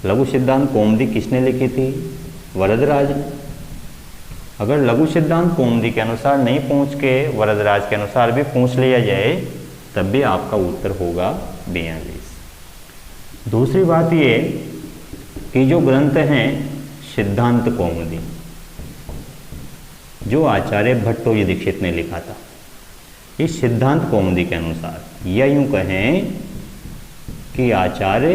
लघु सिद्धांत कौमुदी किसने लिखी थी? वरदराज ने। अगर लघु सिद्धांत कौमुदी के अनुसार नहीं पूछ के वरदराज के अनुसार भी पूछ लिया जाए तब भी आपका उत्तर होगा 42। दूसरी बात ये कि जो ग्रंथ हैं सिद्धांत कौमुदी, जो आचार्य भट्टोजी दीक्षित ने लिखा था, इस सिद्धांत कौमुदी के अनुसार या यूं कहें कि आचार्य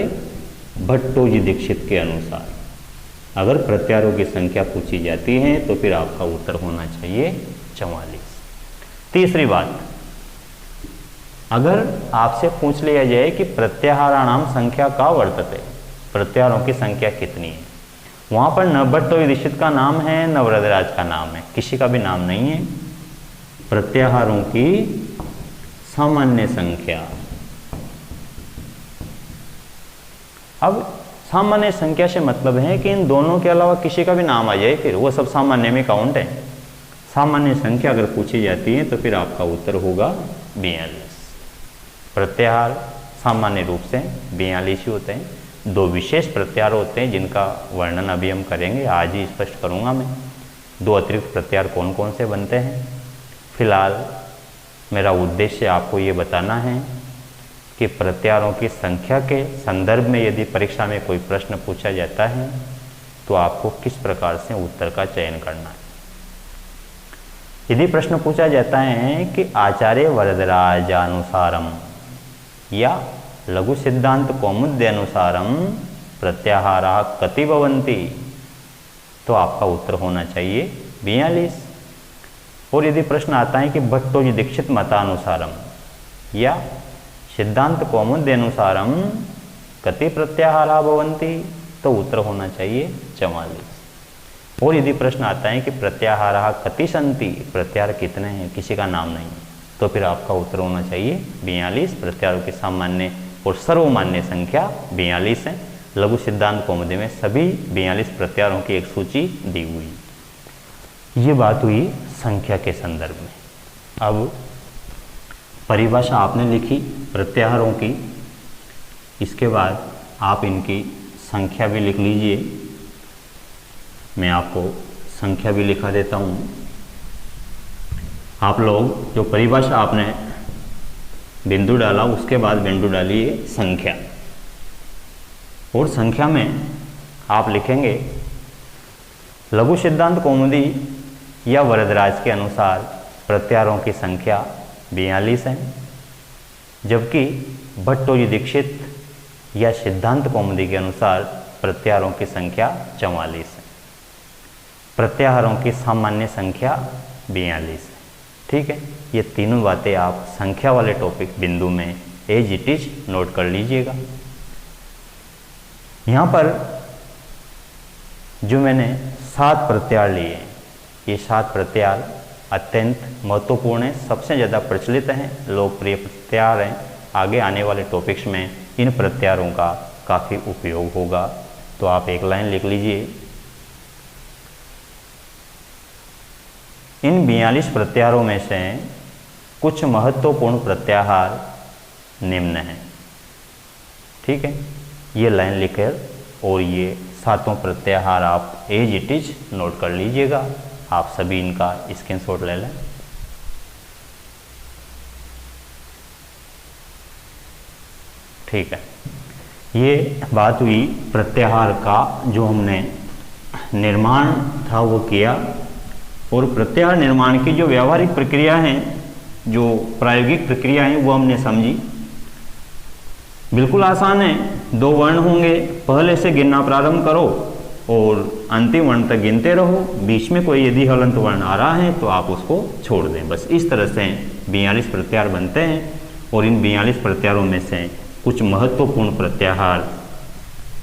भट्टोजी दीक्षित के अनुसार अगर प्रत्यारों की संख्या पूछी जाती है तो फिर आपका उत्तर होना चाहिए 44। तीसरी बात, अगर आपसे पूछ लिया जाए कि प्रत्याहाराणाम संख्या का वर्तते, प्रत्याहारों की संख्या कितनी है, वहां पर न भट्टोजी दीक्षित का नाम है न वरदराज का नाम है, किसी का भी नाम नहीं है। प्रत्याहारों की सामान्य संख्या। अब सामान्य संख्या से मतलब है कि इन दोनों के अलावा किसी का भी नाम आ जाए फिर वो सब सामान्य में काउंट है। सामान्य संख्या अगर पूछी जाती है तो फिर आपका उत्तर होगा 42। प्रत्याहार सामान्य रूप से 42 ही होते हैं। दो विशेष प्रत्याहार होते हैं जिनका वर्णन अभी हम करेंगे, आज ही स्पष्ट करूंगा मैं। दो अतिरिक्त प्रत्याहार कौन कौन से बनते हैं। फिलहाल मेरा उद्देश्य आपको ये बताना है कि प्रत्याहारों की संख्या के संदर्भ में यदि परीक्षा में कोई प्रश्न पूछा जाता है तो आपको किस प्रकार से उत्तर का चयन करना है। यदि प्रश्न पूछा जाता है कि आचार्य वरदराजानुसारम या लघु सिद्धांत कौमुद्यानुसारम प्रत्याहारा कति भवन्ति, तो आपका उत्तर होना चाहिए 42। और यदि प्रश्न आता है कि भट्टोजी दीक्षित मतानुसारम या सिद्धांत कौमुद्यानुसारम कति प्रत्याहारा भवन्ति, तो उत्तर होना चाहिए 44। और यदि प्रश्न आता है कि प्रत्याहारा कति सन्ति, प्रत्याहार कितने हैं, किसी का नाम नहीं, तो फिर आपका उत्तर होना चाहिए 42। प्रत्याहारों की सामान्य और सर्वमान्य संख्या 42 है। लघु सिद्धांत कौमुदी में सभी 42 प्रत्याहारों की एक सूची दी हुई। ये बात हुई संख्या के संदर्भ में। अब परिभाषा आपने लिखी प्रत्याहारों की, इसके बाद आप इनकी संख्या भी लिख लीजिए। मैं आपको संख्या भी लिखा देता हूँ। आप लोग जो परिभाषा आपने बिंदु डाला उसके बाद बिंदु डालिए संख्या, और संख्या में आप लिखेंगे लघु सिद्धांत कौमुदी या वरदराज के अनुसार प्रत्याहारों की संख्या 42 है, जबकि भट्टोजी दीक्षित या सिद्धांत कौमुदी के अनुसार प्रत्याहारों की संख्या 44 है। प्रत्याहारों की सामान्य संख्या 42 है। ठीक है, ये तीनों बातें आप संख्या वाले टॉपिक बिंदु में एज इट इज नोट कर लीजिएगा। यहाँ पर जो मैंने 7 प्रत्याहार लिए, ये 7 प्रत्याहार अत्यंत महत्वपूर्ण है, सबसे ज़्यादा प्रचलित हैं, लोकप्रिय प्रत्याहार हैं। आगे आने वाले टॉपिक्स में इन प्रत्याहारों का काफ़ी उपयोग होगा। तो आप एक लाइन लिख लीजिए, इन 42 प्रत्याहारों में से कुछ महत्वपूर्ण प्रत्याहार निम्न हैं। ठीक है, ये लाइन लिखकर और ये 7 प्रत्याहार आप एज इट इज नोट कर लीजिएगा। आप सभी इनका स्क्रीनशॉट ले लें। ठीक है, ये बात हुई प्रत्याहार का जो हमने निर्माण था वो किया, और प्रत्याहार निर्माण की जो व्यावहारिक प्रक्रिया हैं, जो प्रायोगिक प्रक्रिया हैं, वो हमने समझी। बिल्कुल आसान है, 2 वर्ण होंगे, पहले से गिनना प्रारंभ करो और अंतिम वर्ण तक गिनते रहो। बीच में कोई यदि हलंत वर्ण आ रहा है तो आप उसको छोड़ दें। बस इस तरह से 42 प्रत्याहार बनते हैं। और इन 42 प्रत्याहारों में से कुछ महत्वपूर्ण प्रत्याहार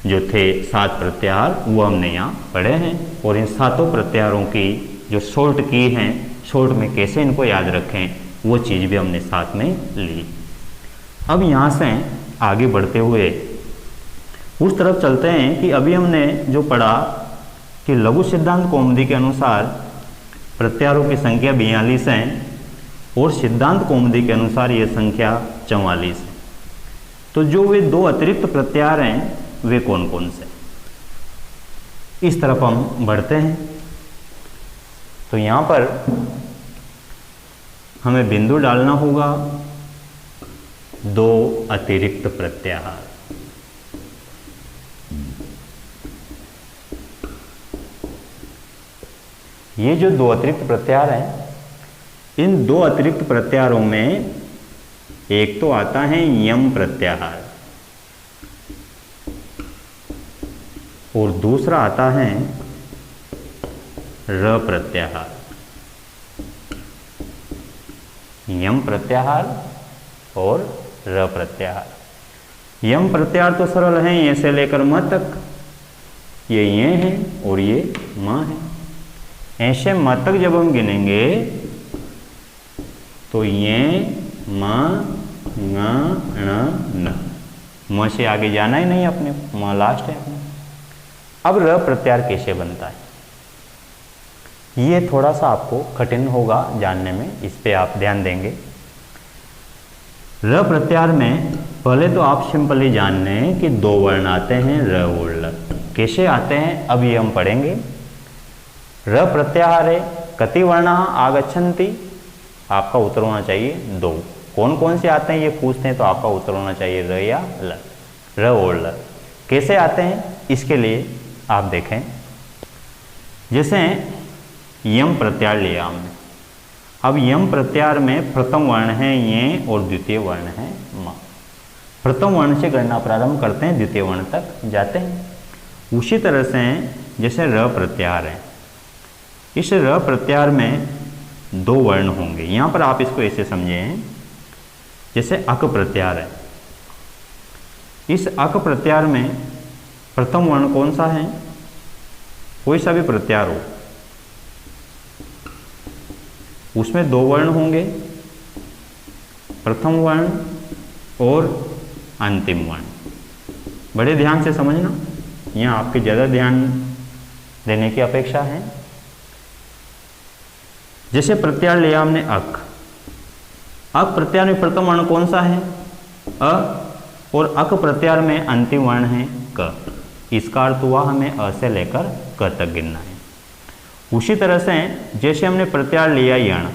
जो थे 7 प्रत्याहार, वो हमने यहाँ पढ़े हैं। और इन 7 प्रत्याहारों की जो शॉर्ट की हैं, शॉर्ट में कैसे इनको याद रखें, वो चीज़ भी हमने साथ में ली। अब यहाँ से आगे बढ़ते हुए उस तरफ चलते हैं कि अभी हमने जो पढ़ा कि लघु सिद्धांत कौमुदी के अनुसार प्रत्याहारों की संख्या 42 है और सिद्धांत कौमुदी के अनुसार ये संख्या 44 है। तो जो वे 2 अतिरिक्त प्रत्याहार हैं वे कौन कौन से। इस तरफ हम बढ़ते हैं। तो यहाँ पर हमें बिंदु डालना होगा 2 अतिरिक्त प्रत्याहार। ये जो 2 अतिरिक्त प्रत्याहार हैं, इन 2 अतिरिक्त प्रत्याहारों में एक तो आता है यम प्रत्याहार और दूसरा आता है र प्रत्याहार। यम प्रत्याहार और र प्रत्याहार। यम प्रत्याहार तो सरल हैं, ये से लेकर म तक, ये है और ये म है। ऐसे म तक जब हम गिनेंगे तो ये म ङ ण न, म से आगे जाना ही नहीं अपने, म लास्ट है अपने। अब र प्रत्याहार कैसे बनता है, ये थोड़ा सा आपको कठिन होगा जानने में, इस पे आप ध्यान देंगे। र प्रत्याहार में पहले तो आप सिंपली जान लें कि 2 वर्ण आते हैं र और ल। कैसे आते हैं अब ये हम पढ़ेंगे। र प्रत्याहारे कति वर्णाः आगच्छन्ति, आपका उत्तर होना चाहिए 2। कौन कौन से आते हैं ये पूछते हैं तो आपका उत्तर होना चाहिए र या ल, र और ल। कैसे आते हैं इसके लिए आप देखें, जैसे यम प्रत्याहार लिया हमने। अब यम प्रत्याहार में प्रथम वर्ण है ये और द्वितीय वर्ण है म। प्रथम वर्ण से गणना प्रारंभ करते हैं, द्वितीय वर्ण तक जाते हैं। उसी तरह से जैसे र प्रत्याहार है, इस र प्रत्याहार में 2 वर्ण होंगे। यहाँ पर आप इसको ऐसे समझें, जैसे अक प्रत्याहार है, इस अक प्रत्याहार में प्रथम वर्ण कौन सा है, कोई सा भी प्रत्याहार हो उसमें 2 वर्ण होंगे, प्रथम वर्ण और अंतिम वर्ण। बड़े ध्यान से समझना, यहाँ आपके ज़्यादा ध्यान देने की अपेक्षा है। जैसे प्रत्याहार लिया हमने अक, अक प्रत्याहार में प्रथम वर्ण कौन सा है, अ, और अक प्रत्याहार में अंतिम वर्ण है क। इसका अर्थ हुआ हमें अ से लेकर क तक गिनना है। उसी तरह से जैसे हमने प्रत्याहार लिया यण,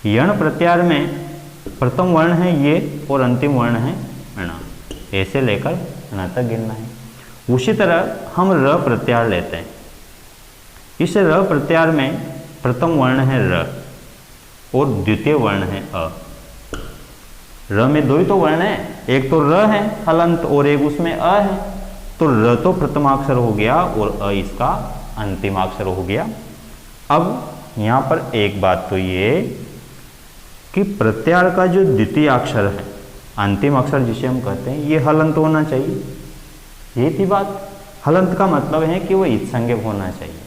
यण प्रत्याहार में प्रथम वर्ण है ये और अंतिम वर्ण है ण, ऐसे लेकर ण तक गिनना है। उसी तरह हम र प्रत्याहार लेते हैं, इस र प्रत्याहार में प्रथम वर्ण है र और द्वितीय वर्ण है अ। र में 2 ही तो वर्ण है, एक तो र है हलंत और एक उसमें अ है, तो र तो प्रथमाक्षर हो गया और अ इसका अंतिमाक्षर हो गया। अब यहाँ पर एक बात तो ये कि प्रत्याहार का जो द्वितीय अक्षर है, अंतिम अक्षर जिसे हम कहते हैं, ये हलंत होना चाहिए। ये थी बात। हलंत का मतलब है कि वो इत्संज्ञक होना चाहिए।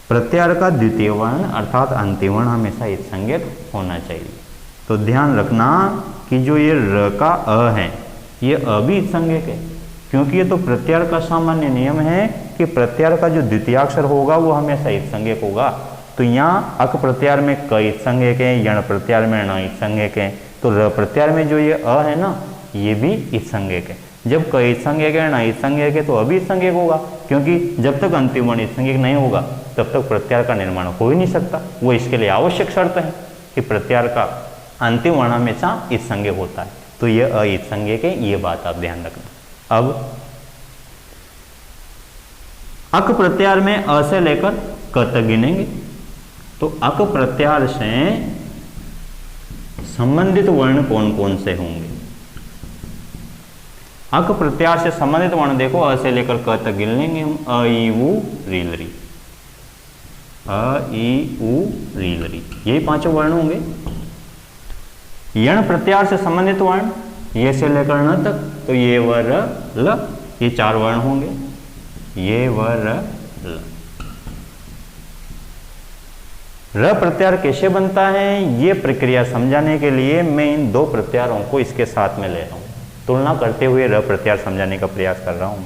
प्रत्याहार का द्वितीय वर्ण अर्थात अंतिम वर्ण हमेशा इत्संज्ञक होना चाहिए। तो ध्यान रखना कि जो ये र का अ है, ये अ भी इत्संज्ञक है, क्योंकि ये तो प्रत्याहार का सामान्य नियम है कि प्रत्याहार का जो द्वितीयाक्षर होगा वो हमेशा इत्संज्ञक होगा। तो यहाँ अक प्रत्याहार में क इत्संज्ञक है, यण प्रत्याहार में ण इत्संज्ञक है, तो र प्रत्याहार में जो ये अ है ना, ये भी इत्संज्ञक है। जब क इत्संज्ञक है, ण इत्संज्ञक है, तो अभी इत्संज्ञक होगा, क्योंकि जब तक अंतिम वर्ण इत्संज्ञक नहीं होगा तब तक प्रत्याहार का निर्माण हो ही नहीं सकता। वो इसके लिए आवश्यक शर्त है कि प्रत्याहार का अंतिम वर्ण हमेशा इत्संज्ञक होता है। तो ये अ इत्संज्ञक है, ये बात आप ध्यान रखना। अब अक प्रत्याहार में अ से लेकर क तक गिनेंगे, तो अक प्रत्याहार से संबंधित वर्ण कौन कौन से होंगे। अक प्रत्याहार से संबंधित वर्ण देखो, अ से लेकर क तक गिन लेंगे हम। अ ई उ री ल री, अ ई उ री ल री, यही 5 वर्ण होंगे। यण प्रत्याहार से संबंधित वर्ण ये से लेकर न तक, तो ये व र ल, ये 4 वर्ण होंगे, ये व र ल। र प्रत्याहार कैसे बनता है ये प्रक्रिया समझाने के लिए मैं इन 2 प्रत्याहारों को इसके साथ में ले रहा हूं, तुलना करते हुए र प्रत्याहार समझाने का प्रयास कर रहा हूं।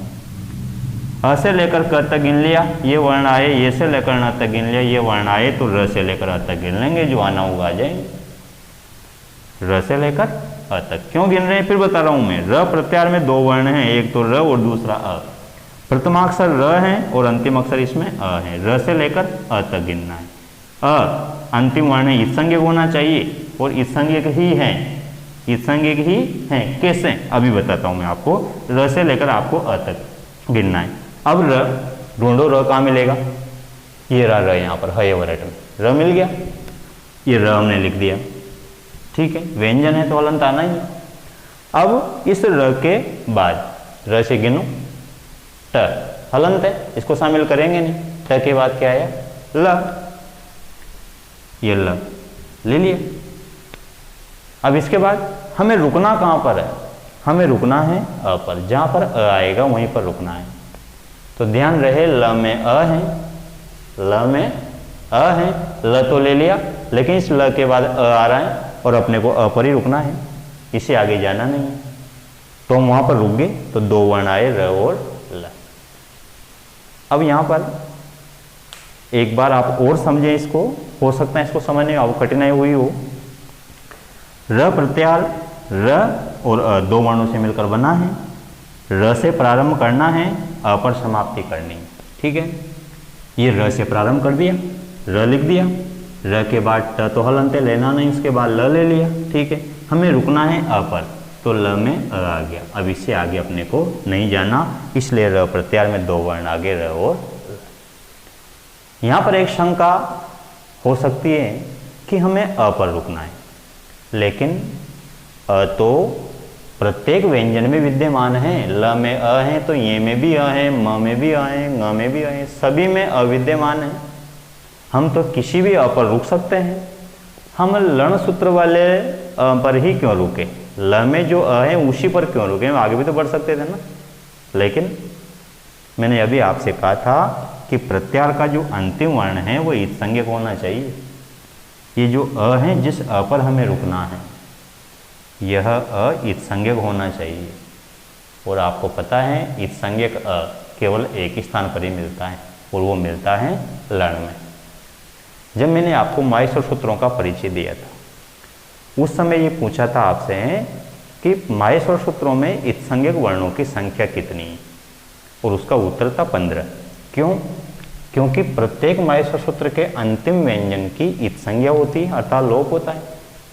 अ से लेकर क तक गिन लिया, ये वर्ण आए, ये से लेकर न तक गिन लिया, ये वर्ण आए, तो र से लेकर अ तक गिन लेंगे, जो आना होगा आ जाएंगे। र से लेकर अ तक क्यों गिन रहे हैं फिर बता रहा हूं मैं। र प्रत्याहार में 2 वर्ण हैं, एक तो र और दूसरा अ। प्रथमाक्षर र है और अंतिम अक्षर इसमें अ है। र से लेकर अ तक गिनना है। अ अंतिम वर्ण है, ईत्संज्ञक होना चाहिए और ईत्संज्ञक ही है, ईत्संज्ञक ही है। कैसे, अभी बताता हूं मैं आपको। र से लेकर आपको अ तक गिनना है। अब र ढूंढो, र कहाँ मिलेगा? ये रहा र, यहाँ पर है वरट में र मिल गया, ये र हमने लिख दिया। ठीक है, व्यंजन है तो हलंत आना ही है। अब इस र के बाद र से गिनो, ट हलंत है, इसको शामिल करेंगे नहीं। ट के बाद क्या आया? ल, ये ल ले लिया। अब इसके बाद हमें रुकना कहाँ पर है? हमें रुकना है अ पर, जहाँ पर अ आएगा वहीं पर रुकना है। तो ध्यान रहे, ल में अ है, ल में अ है, ल तो ले लिया, लेकिन इस ल के बाद अ आ रहा है और अपने को अ पर ही रुकना है, इससे आगे जाना नहीं है। तो हम वहाँ पर रुक गए, तो दो वर्ण आए र और ल। अब यहाँ पर एक बार आप और समझें इसको, हो सकता है इसको समझने में आपको कठिनाई हुई हो। र प्रत्याहार र और अ दो वर्णों से मिलकर बना है। र से प्रारंभ करना है, अ पर समाप्ति करनी है। ठीक है, ये र से प्रारंभ कर दिया, र लिख दिया। र के बाद ट तो हलंत है, लेना नहीं, उसके बाद ल ले लिया। ठीक है, हमें रुकना है अ पर, तो ल में अ आ गया। अब इससे आगे अपने को नहीं जाना, इसलिए र प्रत्याहार में दो वर्ण आगे र और ल। यहाँ पर एक शंका हो सकती है कि हमें अ पर रुकना है, लेकिन अ तो प्रत्येक व्यंजन में विद्यमान है। ल में अ है तो ये में भी अ है, म में भी अ है, ङ में भी अ है, सभी में अ विद्यमान है। हम तो किसी भी अ पर रुक सकते हैं। हम लण सूत्र वाले अ पर ही क्यों रुके? ल में जो अ है उसी पर क्यों रुके? आगे भी तो बढ़ सकते थे ना। लेकिन मैंने अभी आपसे कहा था कि प्रत्याहार का जो अंतिम वर्ण है वो ईत्संज्ञक होना चाहिए। ये जो अ है, जिस अ पर हमें रुकना है, यह अ ईत्संज्ञक होना चाहिए। और आपको पता है ईत्संज्ञक अ केवल एक स्थान पर ही मिलता है, और वो मिलता है लण में। जब मैंने आपको माहेश्वर सूत्रों का परिचय दिया था, उस समय ये पूछा था आपसे कि माहेश्वर सूत्रों में ईत्संज्ञक वर्णों की संख्या कितनी है, और उसका उत्तर था 15। क्यों? क्योंकि प्रत्येक माहेश्वर सूत्र के अंतिम व्यंजन की ईत्संज्ञा होती है, अर्थात लोप होता है।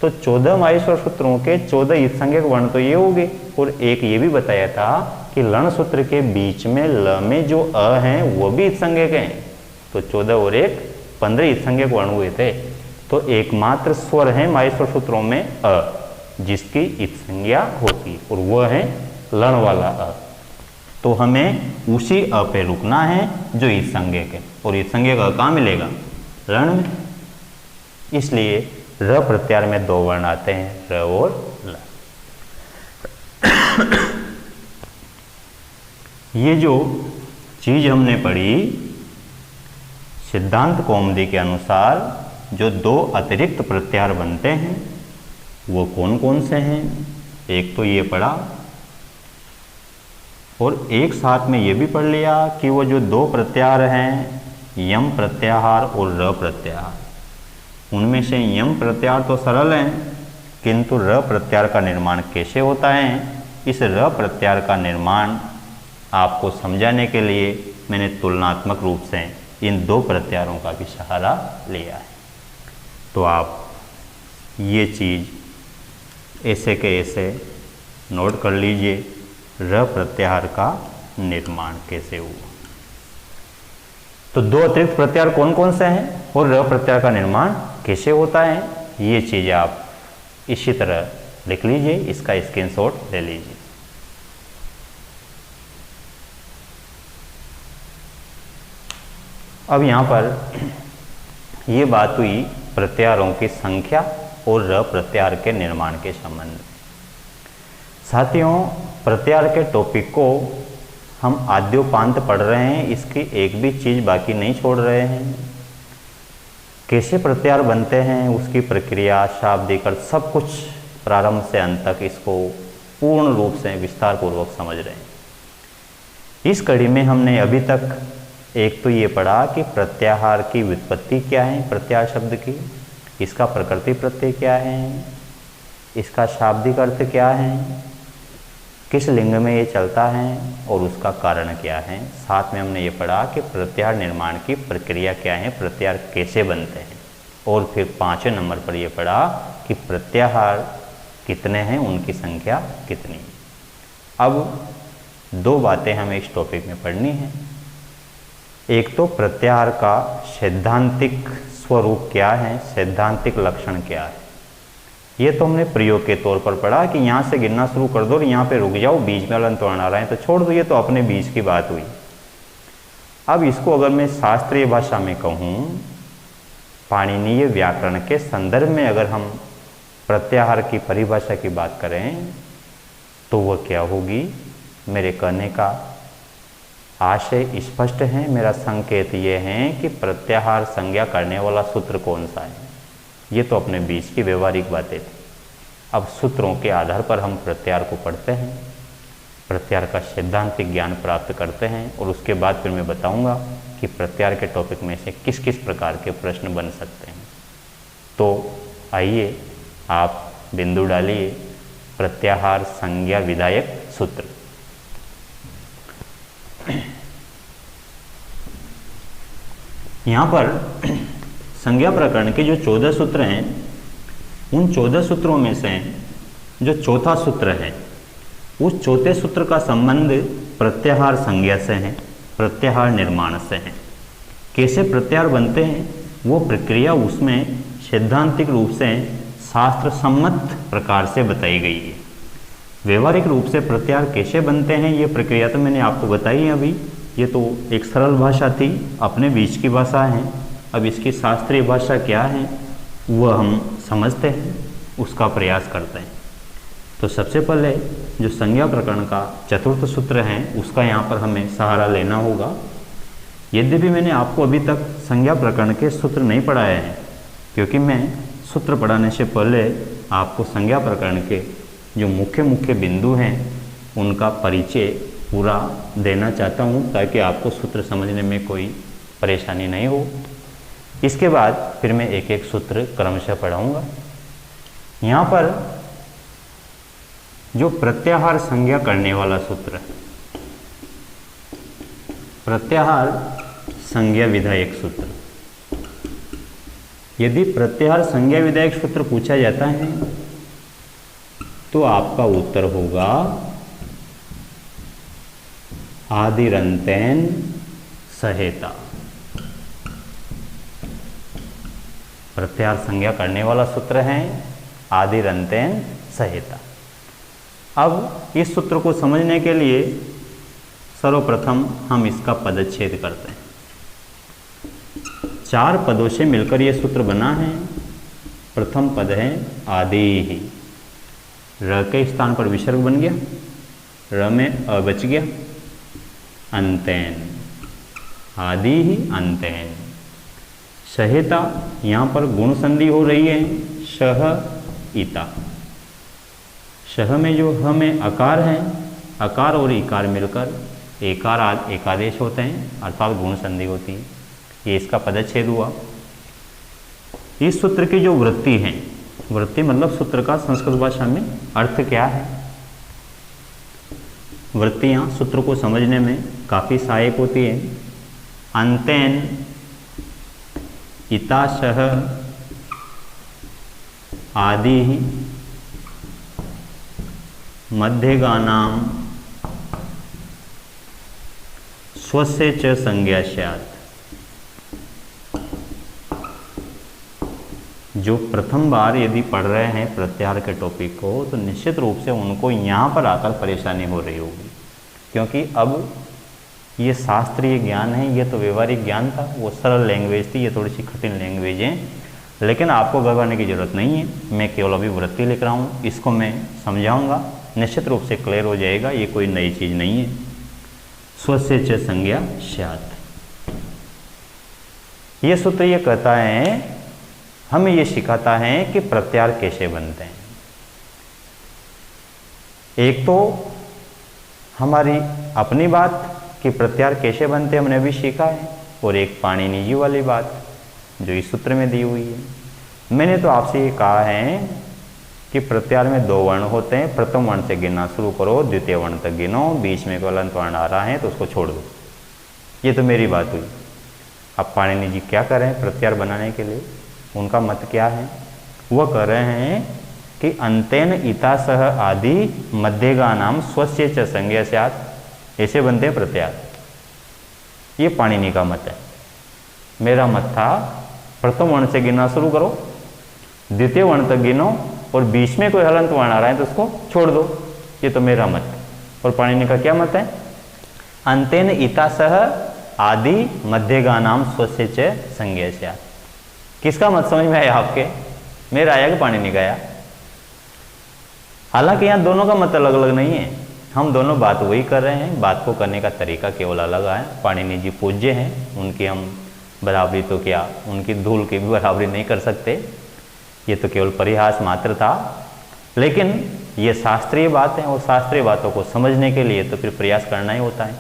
तो 14 माहेश्वर सूत्रों के 14 ईत्संज्ञक वर्ण तो ये हो गए, और एक ये भी बताया था कि लण सूत्र के बीच में ल में जो अ हैं वो भी ईत्संज्ञक हैं। तो 14 और 1 15 ईत्संज्ञक वर्ण हुए थे। तो एकमात्र स्वर है माहेश्वर सूत्रों में अ, जिसकी ईत्संज्ञा होती है, और वह है लण वाला अ। तो हमें उसी अ पे रुकना है जो ईत्संज्ञक है, और ईत्संज्ञक अ कहाँ मिलेगा? लण में। इसलिए र प्रत्याहार में दो वर्ण आते हैं, र और ल। ये जो चीज हमने पढ़ी, सिद्धांत कौमुदी के अनुसार जो दो अतिरिक्त प्रत्याहार बनते हैं वो कौन कौन से हैं? एक तो ये पढ़ा, और एक साथ में ये भी पढ़ लिया कि वो जो दो प्रत्याहार हैं, यम प्रत्याहार और र प्रत्याहार, उनमें से यम प्रत्याहार तो सरल है, किंतु र प्रत्याहार का निर्माण कैसे होता है, इस र प्रत्याहार का निर्माण आपको समझाने के लिए मैंने तुलनात्मक रूप से इन दो प्रत्याहारों का भी सहारा लिया है। तो आप ये चीज़ ऐसे के ऐसे नोट कर लीजिए, र प्रत्याहार का निर्माण कैसे हुआ। तो दो अतिरिक्त प्रत्याहार कौन कौन से हैं और र प्रत्याहार का निर्माण कैसे होता है, ये चीज़ आप इसी तरह लिख लीजिए, इसका स्क्रीनशॉट ले लीजिए। अब यहाँ पर ये बात हुई प्रत्याहारों की संख्या और र प्रत्याहार के निर्माण के संबंध में। साथियों, प्रत्याहार के टॉपिक को हम आद्योपांत पढ़ रहे हैं, इसकी एक भी चीज़ बाकी नहीं छोड़ रहे हैं। कैसे प्रत्याहार बनते हैं, उसकी प्रक्रिया, शाब्दिक अर्थ, सब कुछ प्रारंभ से अंत तक इसको पूर्ण रूप से विस्तार पूर्वक समझ रहे हैं। इस कड़ी में हमने अभी तक एक तो ये पढ़ा कि प्रत्याहार की व्युत्पत्ति क्या है, प्रत्याहार शब्द की, इसका प्रकृति प्रत्यय क्या है, इसका शाब्दिक अर्थ क्या है, किस लिंग में ये चलता है और उसका कारण क्या है। साथ में हमने ये पढ़ा कि प्रत्याहार निर्माण की प्रक्रिया क्या है, प्रत्याहार कैसे बनते हैं, और फिर 5वें नंबर पर ये पढ़ा कि प्रत्याहार कितने हैं, उनकी संख्या कितनी। अब 2 बातें हमें इस टॉपिक में पढ़नी है। एक तो प्रत्याहार का सैद्धांतिक स्वरूप क्या है, सैद्धांतिक लक्षण क्या है। ये तो हमने प्रयोग के तौर पर पढ़ा कि यहाँ से गिनना शुरू कर दो और यहाँ पे रुक जाओ, बीच में अवतरण आ रहा है तो छोड़ दो, ये तो अपने बीच की बात हुई। अब इसको अगर मैं शास्त्रीय भाषा में कहूँ, पाणिनीय व्याकरण के संदर्भ में अगर हम प्रत्याहार की परिभाषा की बात करें तो वह क्या होगी। मेरे कहने का आशय स्पष्ट है, मेरा संकेत ये है कि प्रत्याहार संज्ञा करने वाला सूत्र कौन सा है। ये तो अपने बीच की व्यवहारिक बातें थी। अब सूत्रों के आधार पर हम प्रत्याहार को पढ़ते हैं, प्रत्याहार का सैद्धांतिक ज्ञान प्राप्त करते हैं, और उसके बाद फिर मैं बताऊंगा कि प्रत्याहार के टॉपिक में से किस किस प्रकार के प्रश्न बन सकते हैं। तो आइए आप बिंदु डालिए, प्रत्याहार संज्ञा विधायक सूत्र। यहाँ पर संज्ञा प्रकरण के जो 14 सूत्र हैं, उन 14 सूत्रों में से जो चौथा सूत्र है, उस चौथे सूत्र का संबंध प्रत्याहार संज्ञा से है, प्रत्याहार निर्माण से है। कैसे प्रत्याहार बनते हैं वो प्रक्रिया उसमें सैद्धांतिक रूप से शास्त्र सम्मत प्रकार से बताई गई है। व्यवहारिक रूप से प्रत्याहार कैसे बनते हैं ये प्रक्रिया तो मैंने आपको बताई है अभी। ये तो एक सरल भाषा थी, अपने बीच की भाषा है। अब इसकी शास्त्रीय भाषा क्या है वह हम समझते हैं, उसका प्रयास करते हैं। तो सबसे पहले जो संज्ञा प्रकरण का चतुर्थ सूत्र है उसका यहाँ पर हमें सहारा लेना होगा। यद्यपि मैंने आपको अभी तक संज्ञा प्रकरण के सूत्र नहीं पढ़ाए हैं, क्योंकि मैं सूत्र पढ़ाने से पहले आपको संज्ञा प्रकरण के जो मुख्य मुख्य बिंदु हैं उनका परिचय पूरा देना चाहता हूँ, ताकि आपको सूत्र समझने में कोई परेशानी नहीं हो। इसके बाद फिर मैं एक एक सूत्र क्रमशः पढ़ाऊँगा। यहाँ पर जो प्रत्याहार संज्ञा करने वाला सूत्र है, प्रत्याहार संज्ञा विधायक सूत्र। यदि प्रत्याहार संज्ञा विधायक सूत्र पूछा जाता है तो आपका उत्तर होगा आदिरंतेन सहेता। प्रत्याहार संज्ञा करने वाला सूत्र है आदिरंतेन सहेता। अब इस सूत्र को समझने के लिए सर्वप्रथम हम इसका पदच्छेद करते हैं। 4 पदों से मिलकर यह सूत्र बना है। प्रथम पद है आदि ही, र के स्थान पर विसर्ग बन गया, र में अ बच गया, अंतेन, आदि ही अंतेन। सहेता, यहाँ पर गुण संधि हो रही है, शह इता। शह में जो ह में अकार है, अकार और इकार मिलकर एकार एकादेश होते हैं, अर्थात गुण संधि होती है। ये इसका पदच्छेद हुआ। इस सूत्र की जो वृत्ति है, वृत्ति मतलब सूत्र का संस्कृत भाषा में अर्थ क्या है। वृत्तियाँ सूत्र को समझने में काफ़ी सहायक होती है। अंतेन इताशह आदि मध्यगानाम स्वस्य च संज्ञा स्यात्। जो प्रथम बार यदि पढ़ रहे हैं प्रत्याहार के टॉपिक को तो निश्चित रूप से उनको यहाँ पर आकर परेशानी हो रही होगी, क्योंकि अब ये शास्त्रीय ज्ञान है, ये तो व्यवहारिक ज्ञान था, वो सरल लैंग्वेज थी, ये थोड़ी सी कठिन लैंग्वेज है। लेकिन आपको घबराने की ज़रूरत नहीं है, मैं केवल अभी वृत्ति लिख रहा हूँ, इसको मैं समझाऊँगा, निश्चित रूप से क्लियर हो जाएगा, ये कोई नई चीज़ नहीं है। स्वस्य च संज्ञा स्यात्। ये सूत्र ये कहता है, हमें ये सिखाता है कि प्रत्याहार कैसे बनते हैं। एक तो हमारी अपनी बात कि प्रत्याहार कैसे बनते हमने भी सीखा है, और एक पाणिनि जी वाली बात जो इस सूत्र में दी हुई है। मैंने तो आपसे ये कहा है कि प्रत्यार में 2 वर्ण होते हैं, प्रथम वर्ण से गिनना शुरू करो, द्वितीय वर्ण तक गिनो, बीच में कोई हलंत वर्ण आ रहा है तो उसको छोड़ दो। ये तो मेरी बात हुई। अब पाणिनि जी क्या कर रहे हैं प्रत्यार बनाने के लिए, उनका मत क्या है? वह कर रहे हैं कि अंतेन इता सह आदि मध्यगानाम स्वस्य च संज्ञा स्यात्, ऐसे बनते हैं प्रत्यार। ये पाणिनि का मत है। मेरा मत था प्रथम वर्ण से गिनना शुरू करो, द्वितीय वर्ण तक गिनो और बीच में कोई हलंत वर्ण आ रहा है तो उसको छोड़ दो। ये तो मेरा मत है। और पाणिनि का क्या मत है? अंतेन इता सह आदि मध्यगानाम स्वस्य च संज्ञा स्यात्। किसका मत समझ में आया आपके? मेरा आया कि पाणिनि का आया? हालांकि यहाँ दोनों का मत अलग अलग नहीं है, हम दोनों बात वही कर रहे हैं, बात को करने का तरीका केवल अलग है। पाणिनि जी पूज्य हैं, उनकी हम बराबरी तो क्या, उनकी धूल की भी बराबरी नहीं कर सकते। ये तो केवल परिहास मात्र था, लेकिन ये शास्त्रीय बात है और शास्त्रीय बातों को समझने के लिए तो फिर प्रयास करना ही होता है।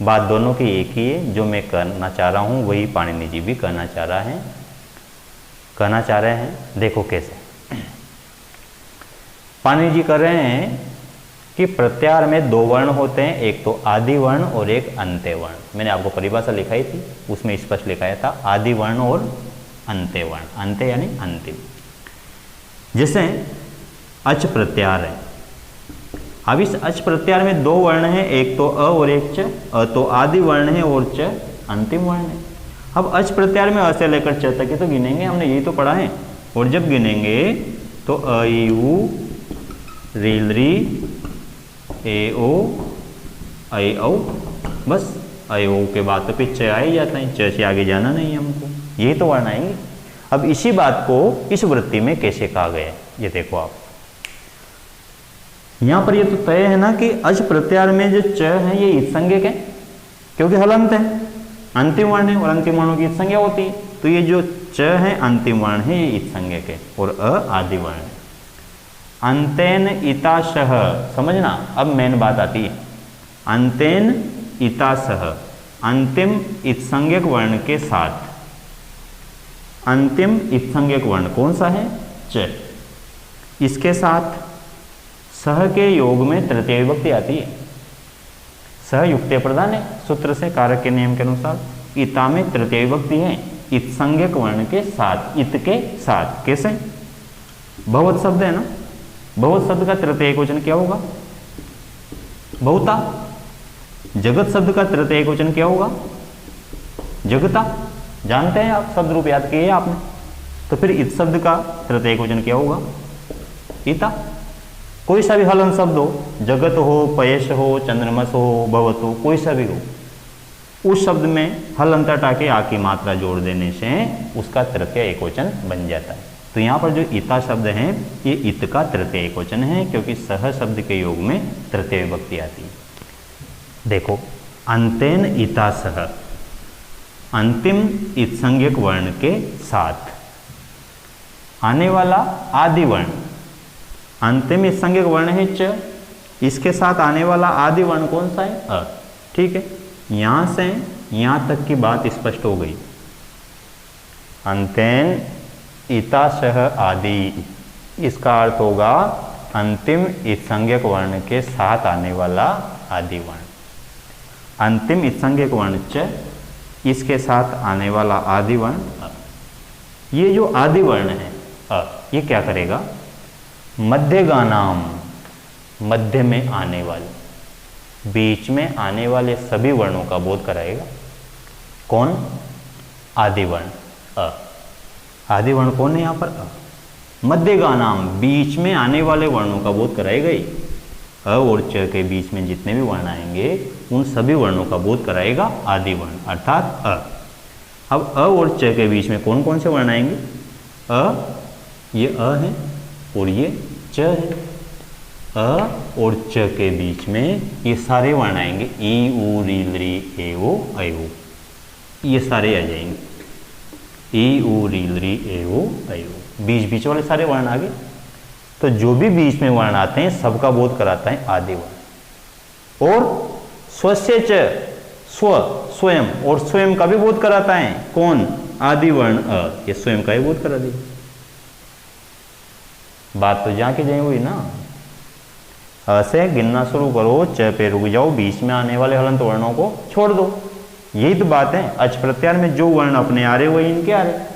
बात दोनों की एक ही है, जो मैं करना चाह रहा हूँ वही पाणिनि जी भी कहना चाह रहे हैं। देखो कैसे पाणिनि जी कर रहे हैं कि प्रत्यार में 2 वर्ण होते हैं, एक तो आदि वर्ण और एक अंत्य वर्ण। मैंने आपको परिभाषा लिखाई थी, उसमें स्पष्ट लिखाया था आदि वर्ण और अंत्य वर्ण। अंत्य यानी अंतिम। जैसे अच प्रत्यार है, अब इस अच प्रत्यार में 2 वर्ण हैं, एक तो अ और एक च। अ तो आदि वर्ण है और च अंतिम वर्ण है। अब अच प्रत्यार में अ से लेकर च तक ही तो गिनेंगे, हमने यही तो पढ़ा है। और जब गिनेंगे तो अ ई उ रील री ए ओ ऐ औ, बस ऐ ओ के बाद तो फिर च आ ही जाता है, च से आगे जाना नहीं हमको, यही तो वर्ण आएंगे। अब इसी बात को इस वृत्ति में कैसे कहा गया, ये देखो आप। यहां पर ये तो तय है ना कि अच प्रत्यार में जो च है ये ईत्संज्ञक है, क्योंकि हलंत है, अंतिम वर्ण है और अंतिम वर्णों की ईत्संज्ञा होती है। तो ये जो च है अंतिम वर्ण है, ये ईत्संज्ञक है और अ आदि वर्ण है। अंतेन इताशह, समझना अब मेन बात आती है। अंतेन इताशह, अंतिम ईत्संज्ञक वर्ण के साथ। अंतिम ईत्संज्ञक वर्ण कौन सा है? च। इसके साथ सह के योग में तृतीय विभक्ति आती है। सह युक्ते प्रधान है, सूत्र से कारक के नियम के अनुसार। इता में तृतीय विभक्ति है ईत्संज्ञक वर्ण के साथ, इत के साथ। कैसे? भवत शब्द है ना, भवत शब्द का तृतीय वचन क्या होगा? बहुता। जगत शब्द का तृतीय वचन क्या होगा? जगता। जानते हैं आप, शब्द रूप याद किए आपने। तो फिर इत शब्द का तृतीय वचन क्या होगा? इता। कोई सा भी हलन शब्द हो, जगत हो, पयश हो, चंद्रमस हो, भवत हो, कोई सा भी हो, उस शब्द में हलंत हटा के आ की मात्रा जोड़ देने से उसका तृतीय एकवचन बन जाता है। तो यहाँ पर जो इता शब्द है ये इत का तृतीय एकवचन है, क्योंकि सह शब्द के योग में तृतीय विभक्ति आती है। देखो, अंतेन इता सह, अंतिम ईत्संज्ञक वर्ण के साथ आने वाला आदि वर्ण। अंतिम ईत्संज्ञक वर्ण है च, इसके साथ आने वाला आदि वर्ण कौन सा है? अ। ठीक है, यहां से यहां तक की बात स्पष्ट हो गई। अंतेन इताशह आदि, इसका अर्थ होगा अंतिम ईत्संज्ञक वर्ण के साथ आने वाला आदि वर्ण। अंतिम ईत्संज्ञक वर्ण च, इसके साथ आने वाला आदि वर्ण अ। ये जो आदि वर्ण है अ, ये क्या करेगा? मध्यगानाम, मध्य में आने वाले, बीच में आने वाले सभी वर्णों का बोध कराएगा। कौन? आदि वर्ण अ। आदि वर्ण कौन है यहाँ पर? अ। मध्यगानाम, बीच में आने वाले वर्णों का बोध कराएगा ही। अ और च के बीच में जितने भी वर्ण आएंगे उन सभी वर्णों का बोध कराएगा आदि वर्ण, अर्थात अ। अब अ और च के बीच में कौन कौन से वर्ण आएंगे? अ, ये अ है और ये च है। अ और च के बीच में ये सारे वर्ण आएंगे, ई उ री ली ए ओ ऐ ओ, ये सारे आ जाएंगे। ई उ री ली ए ओ ऐ ओ, बीच बीच वाले सारे वर्ण आ गए। तो जो भी बीच में वर्ण आते हैं सबका बोध कराता है आदि वर्ण। और स्वस्य च, स्व, स्वयं, और स्वयं का भी बोध कराता है कौन? आदि वर्ण अ, ये स्वयं का ही बोध करा दिया। बात तो जहाँ की जहीं हुई ना। ऐसे गिनना शुरू करो, च पे रुक जाओ, बीच में आने वाले हलंत वर्णों को छोड़ दो। यही तो बात है। अच प्रत्याहार में जो वर्ण अपने आ रहे वही इनके आ रहे।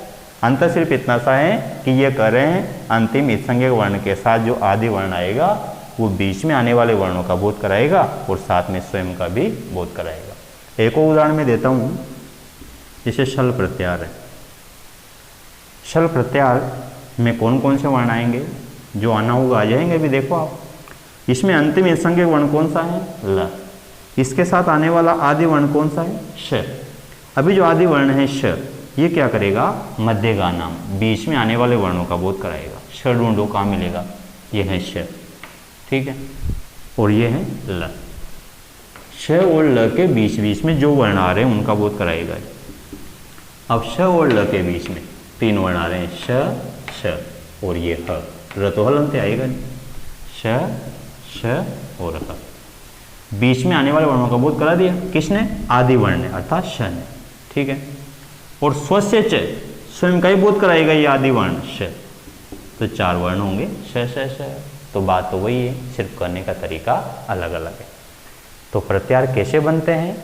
अंतर सिर्फ इतना सा है कि ये कह रहे हैं अंतिम इत्संज्ञक वर्ण के साथ जो आदि वर्ण आएगा वो बीच में आने वाले वर्णों का बोध कराएगा और साथ में स्वयं का भी बोध कराएगा। एक और उदाहरण मैं देता हूँ, जैसे शल प्रत्याहार है। शल प्रत्याहार में कौन कौन से वर्ण आएंगे, जो आना होगा आ जाएंगे। अभी देखो आप, इसमें अंतिम इत्संज्ञक वर्ण कौन सा है, ल। इसके साथ आने वाला आदि वर्ण कौन सा है, श। अभी जो आदि वर्ण है श, ये क्या करेगा, मध्यगा नाम, बीच में आने वाले वर्णों का बोध कराएगा। श ढूंढो कहाँ मिलेगा, ये है श, ठीक है, और ये है ल। श और ल के बीच बीच में जो वर्ण आ रहे हैं उनका बोध कराएगा। अब श और ल के बीच में तीन वर्ण आ रहे हैं, श, श और ये ह। र तो हलंत आएगा नहीं, श, श और ह। बीच में आने वाले वर्णों का बोध करा दिया किसने, आदि वर्ण ने, अर्थात श ने, ठीक है। और स्वस्य च, स्वयं का ही बोध कराएगा ये आदि वर्ण श। तो चार वर्ण होंगे, श श श। तो बात तो वही है, सिर्फ करने का तरीका अलग अलग है। तो प्रत्याहार कैसे बनते हैं,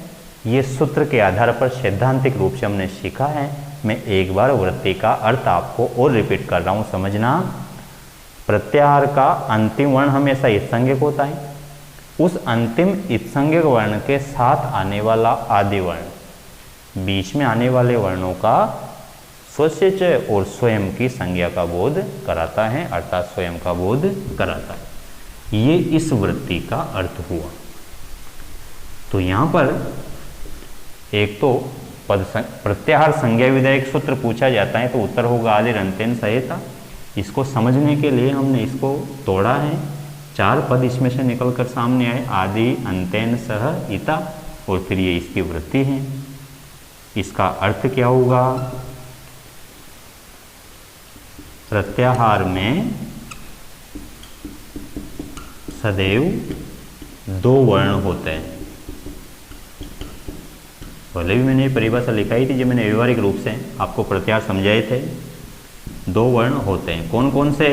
ये सूत्र के आधार पर सैद्धांतिक रूप से हमने सीखा है। मैं एक बार वृत्ति का अर्थ आपको और रिपीट कर रहा हूँ, समझना। प्रत्याहार का अंतिम वर्ण हमेशा इत्संज्ञक होता है। उस अंतिम इत्संज्ञक वर्ण के साथ आने वाला आदि वर्ण बीच में आने वाले वर्णों का स्वस्य च और स्वयं की संज्ञा का बोध कराता है, अर्थात स्वयं का बोध कराता है। ये इस वृत्ति का अर्थ हुआ। तो यहाँ पर एक तो प्रत्याहार संज्ञा विधायक सूत्र पूछा जाता है तो उत्तर होगा आदि अंतेन सहेता। इसको समझने के लिए हमने इसको तोड़ा है, चार पद इसमें से निकलकर सामने आए, आदि अंतेन सह इता, और फिर ये इसकी वृत्ति है। इसका अर्थ क्या होगा, प्रत्याहार में सदैव दो वर्ण होते हैं। पहले भी मैंने परिभाषा लिखाई थी, जब मैंने व्यवहारिक रूप से आपको प्रत्याहार समझाए थे। दो वर्ण होते हैं, कौन कौन से,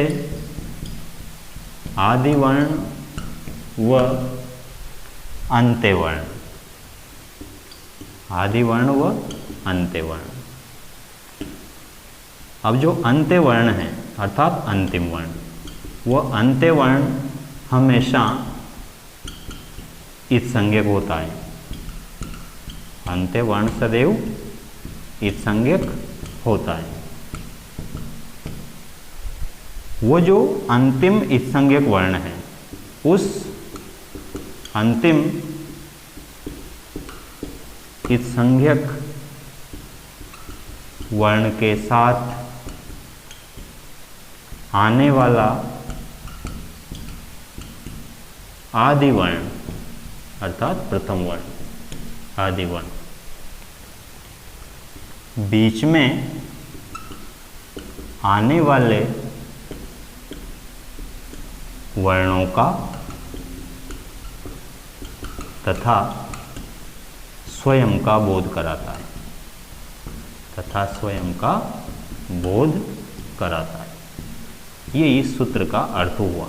आदि वर्ण व अंत्य वर्ण। आदि वर्ण व अंत्य वर्ण। अब जो अंत्य वर्ण है अर्थात अंतिम वर्ण, वह अंत्य वर्ण हमेशा इत्संज्ञक होता है। अंत्य वर्ण सदैव इत्संज्ञक होता है। वो जो अंतिम इत्संज्ञक वर्ण है, उस अंतिम इत्संज्ञक वर्ण के साथ आने वाला आदि वर्ण अर्थात प्रथम वर्ण, आदि वर्ण, बीच में आने वाले वर्णों का तथा स्वयं का बोध कराता है, तथा स्वयं का बोध कराता है। ये इस सूत्र का अर्थ हुआ,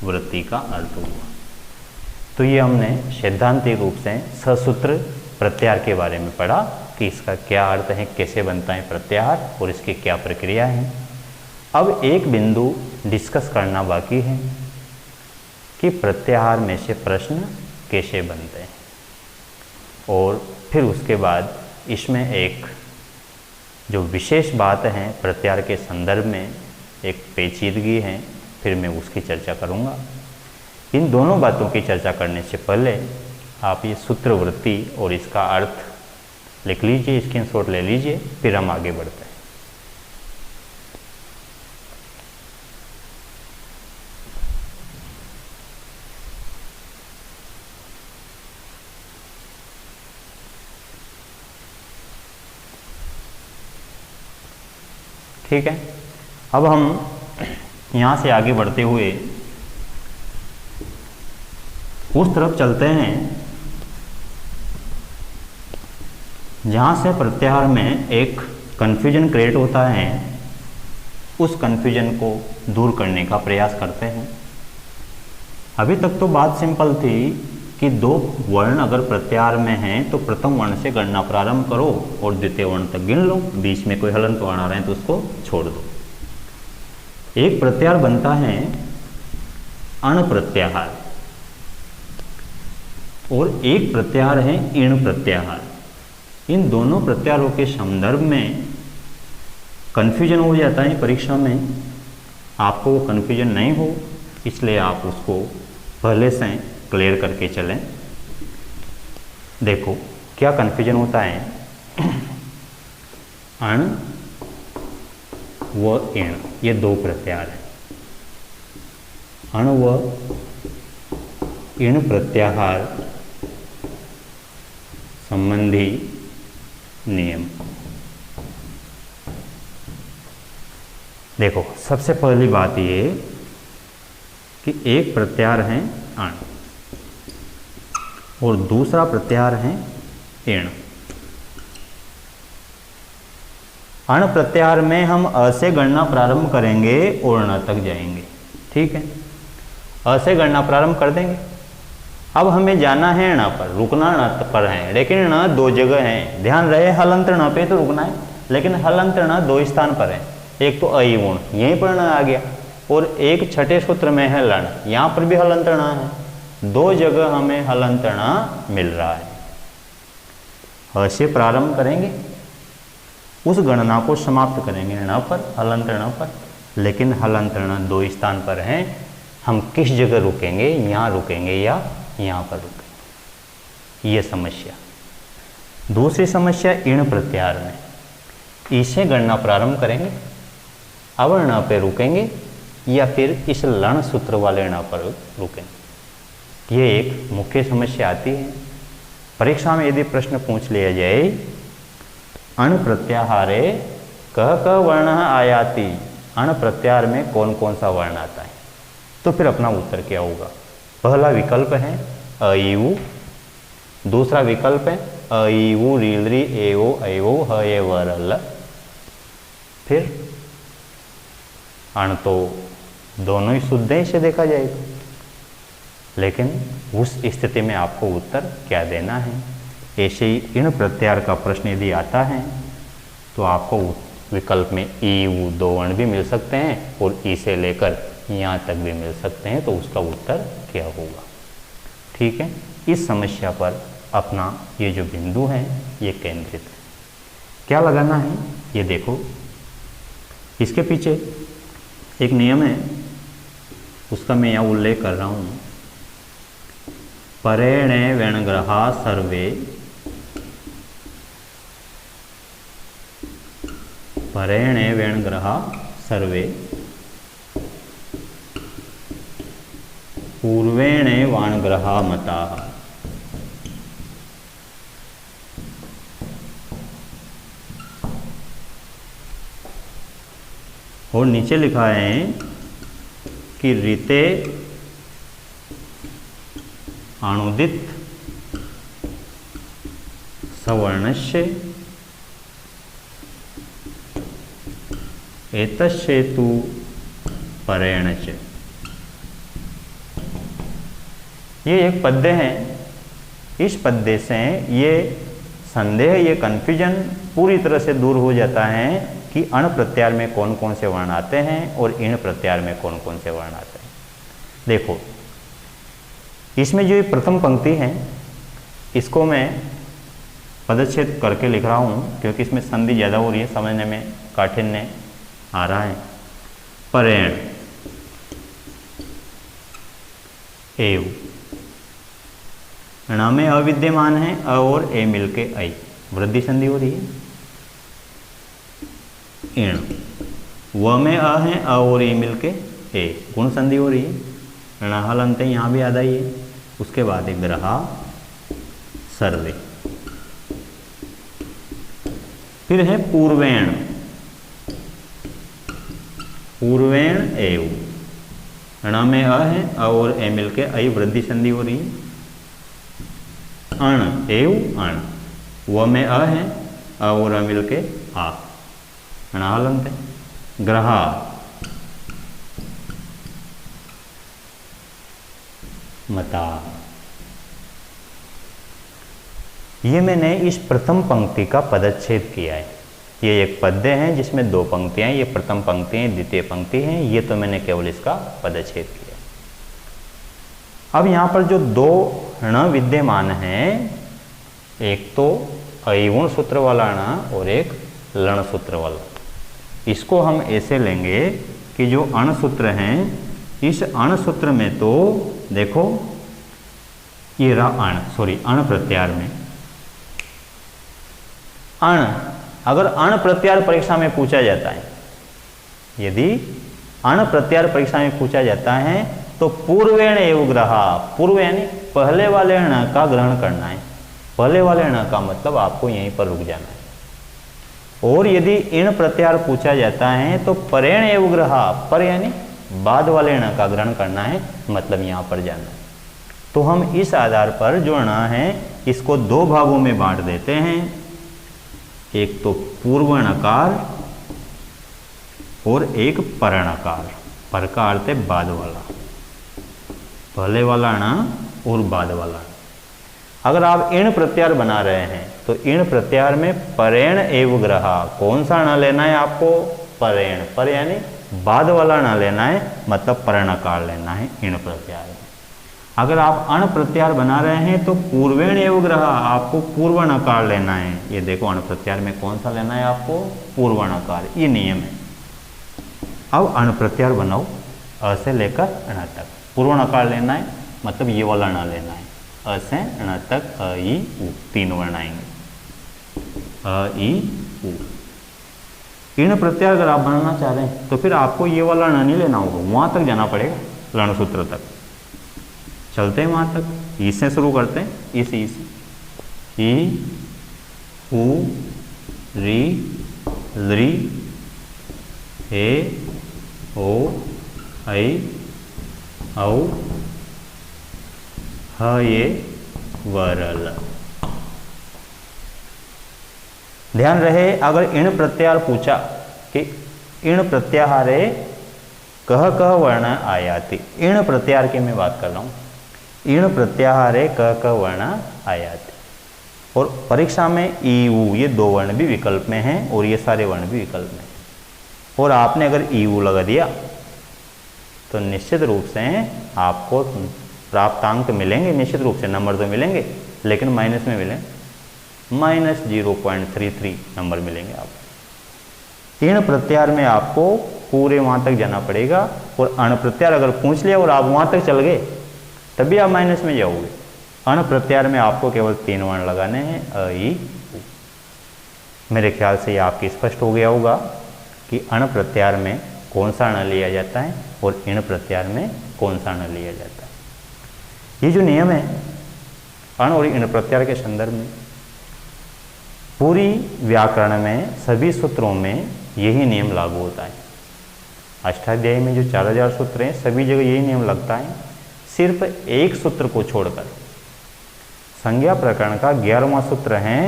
वृत्ति का अर्थ हुआ। तो ये हमने सैद्धांतिक रूप से ससूत्र प्रत्याहार के बारे में पढ़ा कि इसका क्या अर्थ है, कैसे बनता है प्रत्याहार और इसकी क्या प्रक्रिया है। अब एक बिंदु डिस्कस करना बाकी है कि प्रत्याहार में से प्रश्न कैसे बनते हैं, और फिर उसके बाद इसमें एक जो विशेष बात है प्रत्याहार के संदर्भ में एक पेचीदगी है, फिर मैं उसकी चर्चा करूंगा। इन दोनों बातों की चर्चा करने से पहले आप ये सूत्र वृत्ति और इसका अर्थ लिख लीजिए, स्क्रीनशॉट ले लीजिए, फिर हम आगे बढ़ते हैं। ठीक है, अब हम यहाँ से आगे बढ़ते हुए उस तरफ चलते हैं जहाँ से प्रत्याहार में एक कन्फ्यूजन क्रिएट होता है उस कन्फ्यूजन को दूर करने का प्रयास करते हैं। अभी तक तो बात सिंपल थी कि दो वर्ण अगर प्रत्याहार में हैं तो प्रथम वर्ण से गणना प्रारंभ करो और द्वितीय वर्ण तक गिन लो, बीच में कोई हलंत वर्ण आ रहे हैं तो उसको छोड़ दो। एक प्रत्याहार बनता है अण प्रत्याहार और एक प्रत्याहार है इण प्रत्याहार। इन दोनों प्रत्याहारों के संदर्भ में कन्फ्यूजन हो जाता है परीक्षा में। आपको वो कन्फ्यूजन नहीं हो इसलिए आप उसको पहले से क्लियर करके चलें। देखो क्या कन्फ्यूजन होता है, अण व इण ये दो प्रत्याहार हैं। अण व इण प्रत्याहार संबंधी नियम। देखो सबसे पहली बात ये कि एक प्रत्याहार है अण और दूसरा प्रत्याहार है इण। अण प्रत्याहार में हम अ से गणना प्रारंभ करेंगे और ण तक जाएंगे, ठीक है। अ से गणना प्रारंभ कर देंगे। अब हमें जाना है ण पर, रुकना ण पर है, लेकिन ण दो जगह है। ध्यान रहे हलंत ण पे तो रुकना है, लेकिन हलंत ण दो स्थान पर है। एक तो अई गुण यहीं पर ण आ गया और एक छठे सूत्र में है लण, यहाँ पर भी हलंत ण है। दो जगह हमें हलंत ण मिल रहा है। ह से प्रारंभ करेंगे, उस गणना को समाप्त करेंगे ण पर, हलंत ण पर, लेकिन हलंत ण दो स्थान पर हैं। हम किस जगह रुकेंगे, यहाँ रुकेंगे या यहाँ पर रुकेंगे, ये समस्या। दूसरी समस्या इण प्रत्याहार में, इसे गणना प्रारंभ करेंगे, अब ण पे रुकेंगे या फिर इस लण सूत्र वाले ण पर रुकेंगे। ये एक मुख्य समस्या आती है परीक्षा में। यदि प्रश्न पूछ लिया जाए अण प्रत्याहारे कह क वर्ण आयाति, अण प्रत्याहार में कौन कौन सा वर्ण आता है, तो फिर अपना उत्तर क्या होगा। पहला विकल्प है अ ई उ, दूसरा विकल्प है अ ई उ रील री ए ओ ऐ ओ ह ए व र ल। फिर अण तो दोनों ही शुद्ध हैं इसे देखा जाए तो, लेकिन उस स्थिति में आपको उत्तर क्या देना है। ऐसे ही इण प्रत्याहार का प्रश्न यदि आता है तो आपको विकल्प में ई उ दो वर्ण भी मिल सकते हैं और ई से लेकर यहाँ तक भी मिल सकते हैं, तो उसका उत्तर क्या होगा। ठीक है, इस समस्या पर अपना ये जो बिंदु है ये केंद्रित है। क्या लगाना है ये देखो, इसके पीछे एक नियम है, उसका मैं यहाँ उल्लेख कर रहा हूँ। परेणे वेणग्रहा सर्वे, परेणे वेणग्रहा सर्वे पूर्वेणे वाणग्रहा मताः। और नीचे लिखा है कि ऋते अणुदित सवर्णस्य एतस्येतु परेण च। ये एक पद्य है। इस पद्य से ये संदेह, ये कन्फ्यूजन पूरी तरह से दूर हो जाता है कि अण प्रत्याहार में कौन कौन से वर्ण आते हैं और इण प्रत्याहार में कौन कौन से वर्ण आते हैं। देखो इसमें जो ये प्रथम पंक्ति है इसको मैं पदच्छेद करके लिख रहा हूँ क्योंकि इसमें संधि ज़्यादा हो रही है, समझने में काठिन्य आ रहा है। परेण एव, ण में अविद्यमान है, अ और ए मिलके ऐ, वृद्धि संधि हो रही है। इण, व में अ है, अ और ए मिलके ए, गुण संधि हो रही है। ण हलंत है, यहाँ भी आधा ही है। उसके बाद एक ग्रहा सर्वे, फिर है पूर्वेण, पूर्वेण एव, ण में अ है, अ और ए मिलके ऐ, वृद्धि संधि हो रही है। अण एव अण, व में अ है, अ और अ मिलके आ, ण हलंत है। ग्रहा मता। ये मैंने इस प्रथम पंक्ति का पदच्छेद किया है। ये एक पद्य है जिसमें दो पंक्तियां हैं, ये प्रथम पंक्ति है, द्वितीय पंक्ति है, ये तो मैंने केवल इसका पदच्छेद किया। अब यहाँ पर जो दो ण विद्यमान हैं, एक तो अयुण सूत्र वाला ण और एक लण सूत्र वाला, इसको हम ऐसे लेंगे कि जो अण सूत्र हैं, इस अण सूत्र में तो देखो ये रहा अण प्रत्यार में अण, अगर अण प्रत्यार परीक्षा में पूछा जाता है, यदि अण प्रत्यार परीक्षा में पूछा जाता है तो पूर्वेण एव ग्रहा, पूर्व यानी पहले वाले अण का ग्रहण करना है। पहले वाले अण का मतलब आपको यहीं पर रुक जाना है। और यदि इण प्रत्यार पूछा जाता है तो परेण एव ग्रहा, पर यानी बाद वाले अण का ग्रहण करना है, मतलब यहां पर जाना है। तो हम इस आधार पर जो अण है इसको दो भागों में बांट देते हैं, एक तो पूर्व णकार और एक परणकार। पर का अर्थ है बाद वाला, पहले वाला अण और बाद वाला। अगर आप इण प्रत्यार बना रहे हैं तो इण प्रत्यार में परेण एव ग्रहा, कौन सा अण लेना है आपको? परेण, पर यानी बाद वाला अण लेना है, मतलब परणकार लेना है इण प्रत्यार में। अगर आप अण प्रत्यार बना रहे हैं तो पूर्वेण एव ग्रहा, आपको पूर्व णकार लेना है। ये देखो अण प्रत्यार में कौन सा लेना है आपको? पूर्व णकार, ये नियम है। अब अण प्रत्यार बनाओ अ से लेकर अण तक, पूर्व णकार लेना है, मतलब ये वाला अण लेना है। अ से अण तक अ ई उ, तीन वर्ण आएंगे, अ ई उ। इण प्रत्यार अगर आप बनाना चाह रहे हैं तो फिर आपको ये वाला अण नहीं लेना होगा, वहां तक जाना पड़ेगा, लण सूत्र तक। चलते हैं वहां तक, ई से शुरू करते हैं, इस ई से, ई उ री लृ ए ओ ऐ औ ह ये वरल। ध्यान रहे, अगर इण प्रत्यार पूछा कि इण प्रत्याहारे कह कह वर्ण आयाति, इण प्रत्याहार की मैं बात कर रहा हूं, इण प्रत्याहारे कह कह वर्ण आयाति। और परीक्षा में ई उ, ये दो वर्ण भी विकल्प में हैं और ये सारे वर्ण भी विकल्प में हैं। और आपने अगर ई उ लगा दिया तो निश्चित रूप से आपको प्राप्तांक मिलेंगे, निश्चित रूप से नंबर तो मिलेंगे, लेकिन माइनस में मिलेंगे, -0.33 नंबर मिलेंगे आपको। इण प्रत्यार में आपको पूरे वहां तक जाना पड़ेगा, और अण प्रत्यार अगर पूछ लिया और आप वहां तक चल गए तभी आप माइनस में जाओगे। अण प्रत्यार में आपको केवल तीन वर्ण लगाने हैं, अ ई उ। मेरे ख्याल से ये आपकी स्पष्ट हो गया होगा कि अण प्रत्यार में कौन सा अण लिया जाता है और इण प्रत्यार में कौन सा अण लिया जाता है। ये जो नियम है अण और इण प्रत्यार के संदर्भ में, पूरी व्याकरण में सभी सूत्रों में यही नियम लागू होता है। अष्टाध्यायी में जो 4000 सूत्र हैं सभी जगह यही नियम लगता है, सिर्फ एक सूत्र को छोड़कर। संज्ञा प्रकरण का 11वां सूत्र है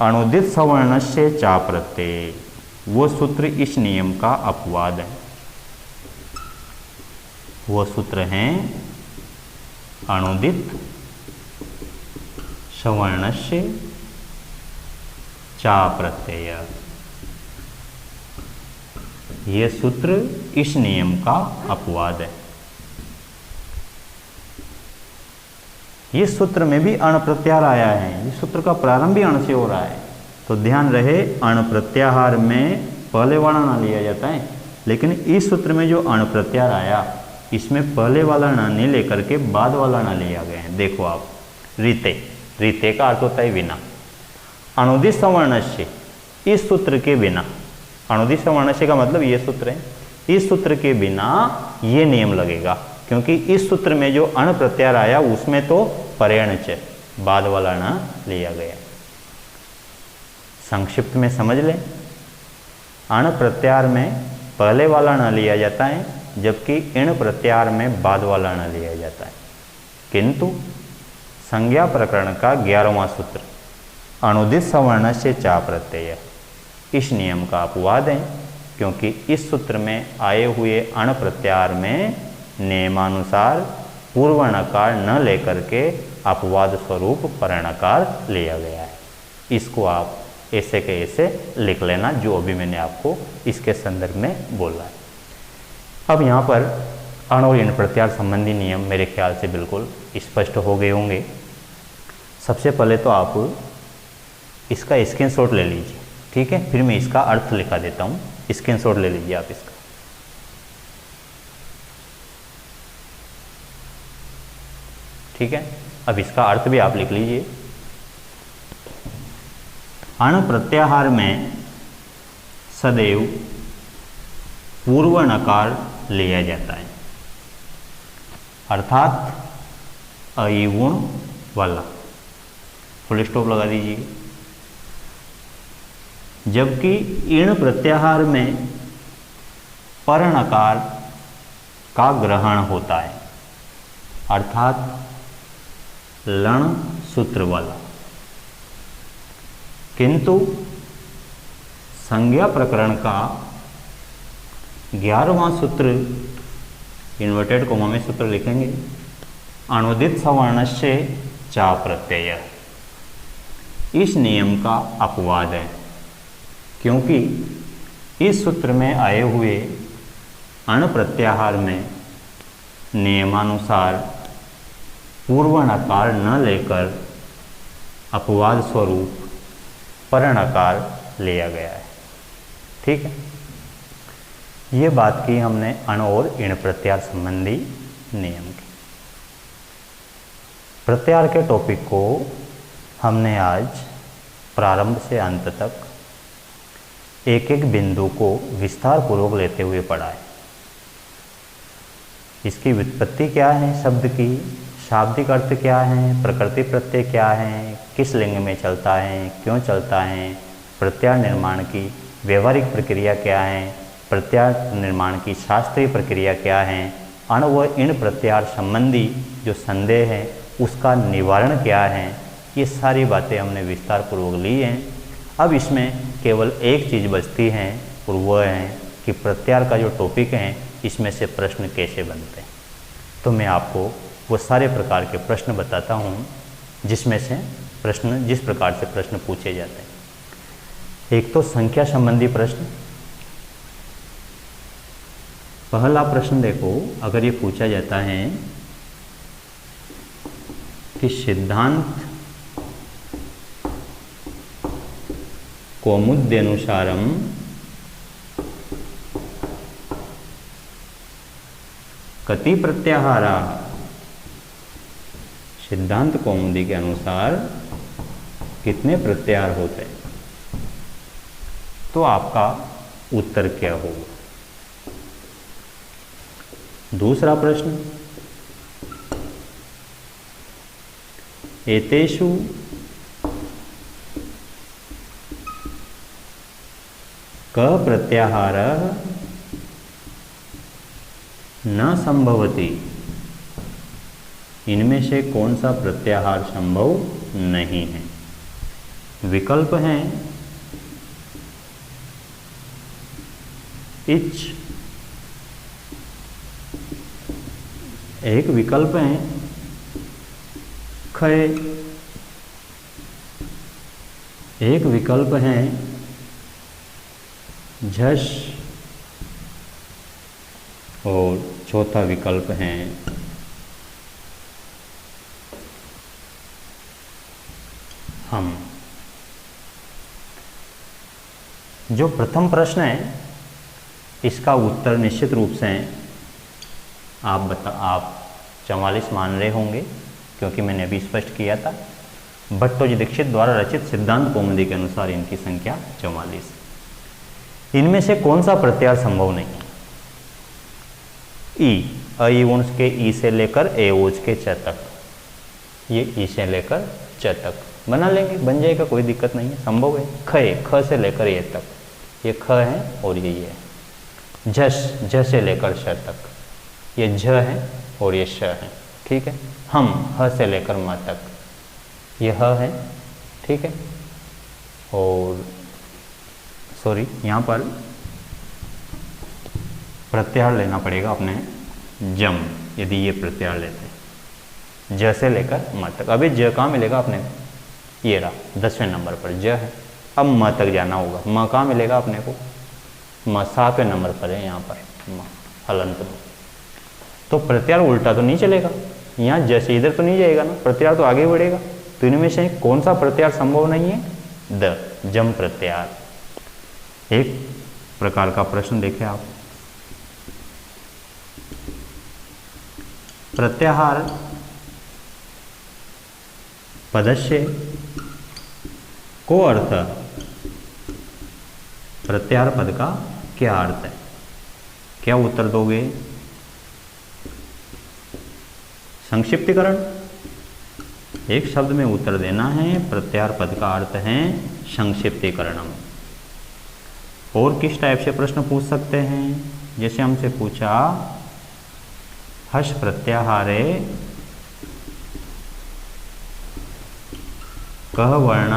अनुदित सवर्णस्य चा प्रत्यय, वो सूत्र इस नियम का अपवाद है। वो सूत्र है अनुदित सवर्णस्य चा प्रत्यय, ये सूत्र इस नियम का अपवाद है। ये सूत्र में भी अण प्रत्याहार आया है, इस सूत्र का प्रारंभ भी अण से हो रहा है। तो ध्यान रहे, अण प्रत्याहार में पहले वाला अण लिया जाता है, लेकिन इस सूत्र में जो अण प्रत्याहार आया इसमें पहले वाला अण नहीं लेकर के बाद वाला अण लिया गया है। देखो आप, रीते, रीते का अर्थ होता है बिना, अनुदित सवर्णस्य, इस सूत्र के बिना, अनुदित सवर्णस्य का मतलब ये सूत्र है, इस सूत्र के बिना ये नियम लगेगा, क्योंकि इस सूत्र में जो अण प्रत्याहार आया उसमें तो परेण च, बाद वाला अण लिया गया। संक्षिप्त में समझ लें, अण प्रत्याहार में पहले वाला अण लिया जाता है, जबकि इण प्रत्याहार में बाद वाला अण लिया जाता है। किंतु संज्ञा प्रकरण का 11वां सूत्र अनुदित सवर्णस्य चा प्रत्यय, इस नियम का अपवाद है, क्योंकि इस सूत्र में आए हुए अण प्रत्याहार में नियमानुसार पूर्व नकार न लेकर के अपवाद स्वरूप परनकार लिया गया है। इसको आप ऐसे के ऐसे लिख लेना, जो अभी मैंने आपको इसके संदर्भ में बोला है। अब यहाँ पर अण और इन प्रत्याहार संबंधी नियम मेरे ख्याल से बिल्कुल स्पष्ट हो गए होंगे। सबसे पहले तो आप इसका स्क्रीनशॉट ले लीजिए, ठीक है, फिर मैं इसका अर्थ लिखा देता हूँ। स्क्रीनशॉट ले लीजिए आप इसका। ठीक है, अब इसका अर्थ भी आप लिख लीजिए। अण प्रत्याहार में सदैव पूर्व नकार लिया जाता है, अर्थात अयुण वाला, फुल स्टॉप लगा दीजिए। जबकि ईण प्रत्याहार में पर नकार का ग्रहण होता है, अर्थात लण सूत्र वाला। किंतु संज्ञा प्रकरण का 11वां सूत्र, इन्वर्टेड कोमा में सूत्र लिखेंगे, अनुदित सवर्णस्य चा प्रत्यय। इस नियम का अपवाद है, क्योंकि इस सूत्र में आए हुए अण प्रत्याहार में नियमानुसार पूर्व नकार न लेकर अपवाद स्वरूप पर नकार लिया गया है। ठीक है, ये बात की हमने अण और इण प्रत्याहार संबंधी नियम की। प्रत्याहार के टॉपिक को हमने आज प्रारंभ से अंत तक एक एक बिंदु को विस्तार पूर्वक लेते हुए पढ़ा है। इसकी व्युत्पत्ति क्या है शब्द की, शाब्दिक अर्थ क्या है, प्रकृति प्रत्यय क्या है, किस लिंग में चलता है, क्यों चलता है, प्रत्याहार निर्माण की व्यवहारिक प्रक्रिया क्या है, प्रत्याहार निर्माण की शास्त्रीय प्रक्रिया क्या है, अण व इण प्रत्याहार संबंधी जो संदेह है उसका निवारण क्या है, ये सारी बातें हमने विस्तार पूर्वक ली हैं। अब इसमें केवल एक चीज़ बचती है और वह है कि प्रत्याहार का जो टॉपिक है इसमें से प्रश्न कैसे बनते हैं। तो मैं आपको वो सारे प्रकार के प्रश्न बताता हूँ जिसमें से प्रश्न, जिस प्रकार से प्रश्न पूछे जाते हैं। एक तो संख्या संबंधी प्रश्न। पहला प्रश्न देखो, अगर ये पूछा जाता है कि सिद्धांत कौमुद्यनुसारम कति प्रत्याहारा, सिद्धांत कौमुदी के अनुसार कितने प्रत्याहार होते हैं, तो आपका उत्तर क्या होगा। दूसरा प्रश्न, एतेषु क प्रत्याहारः न संभवति, इनमें से कौन सा प्रत्याहार संभव नहीं है। विकल्प हैं इच, एक विकल्प है खय, एक विकल्प है झष और चौथा विकल्प है हम। जो प्रथम प्रश्न है इसका उत्तर निश्चित रूप से आप 44 मान रहे होंगे, क्योंकि मैंने अभी स्पष्ट किया था। भट्टोजी दीक्षित द्वारा रचित सिद्धांत कौमुदी के अनुसार इनकी संख्या 44। इनमें से कौन सा प्रत्याहार संभव नहीं। ई, अ के ई से लेकर एओज के च तक, ये ई से लेकर च तक बना लेंगे, बन जाएगा, कोई दिक्कत नहीं है, संभव है। खय, ख से लेकर ये तक, ये ख है और ये है। झस, झ से लेकर श तक, ये झ है और ये श है। ठीक है। हम, ह से लेकर म तक, ये ह है। ठीक है। और सॉरी, यहाँ पर प्रत्याहार लेना पड़ेगा अपने जम, यदि ये प्रत्याहार लेते हैं। ज से लेकर म तक। अभी ज कहाँ मिलेगा अपने को, ये रहा 10वें नंबर पर ज है। अब म तक जाना होगा, म कहाँ मिलेगा अपने को, म 7वें नंबर पर है यहाँ पर म हलंत में। तो प्रत्यार उल्टा तो नहीं चलेगा, यहाँ जैसे इधर तो नहीं जाएगा ना, प्रत्यार तो आगे बढ़ेगा। तो इनमें से कौन सा प्रत्यार संभव नहीं है, द, जम प्रत्यार। एक प्रकार का प्रश्न देखें आप, प्रत्याहार पदस्य को अर्थ, प्रत्याहार पद का क्या अर्थ है, क्या उत्तर दोगे, संक्षिप्तीकरण। एक शब्द में उत्तर देना है, प्रत्याहार पद का अर्थ है संक्षिप्तीकरणम। और किस टाइप से प्रश्न पूछ सकते हैं, जैसे हमसे पूछा हर्ष प्रत्याहारे कह वर्ण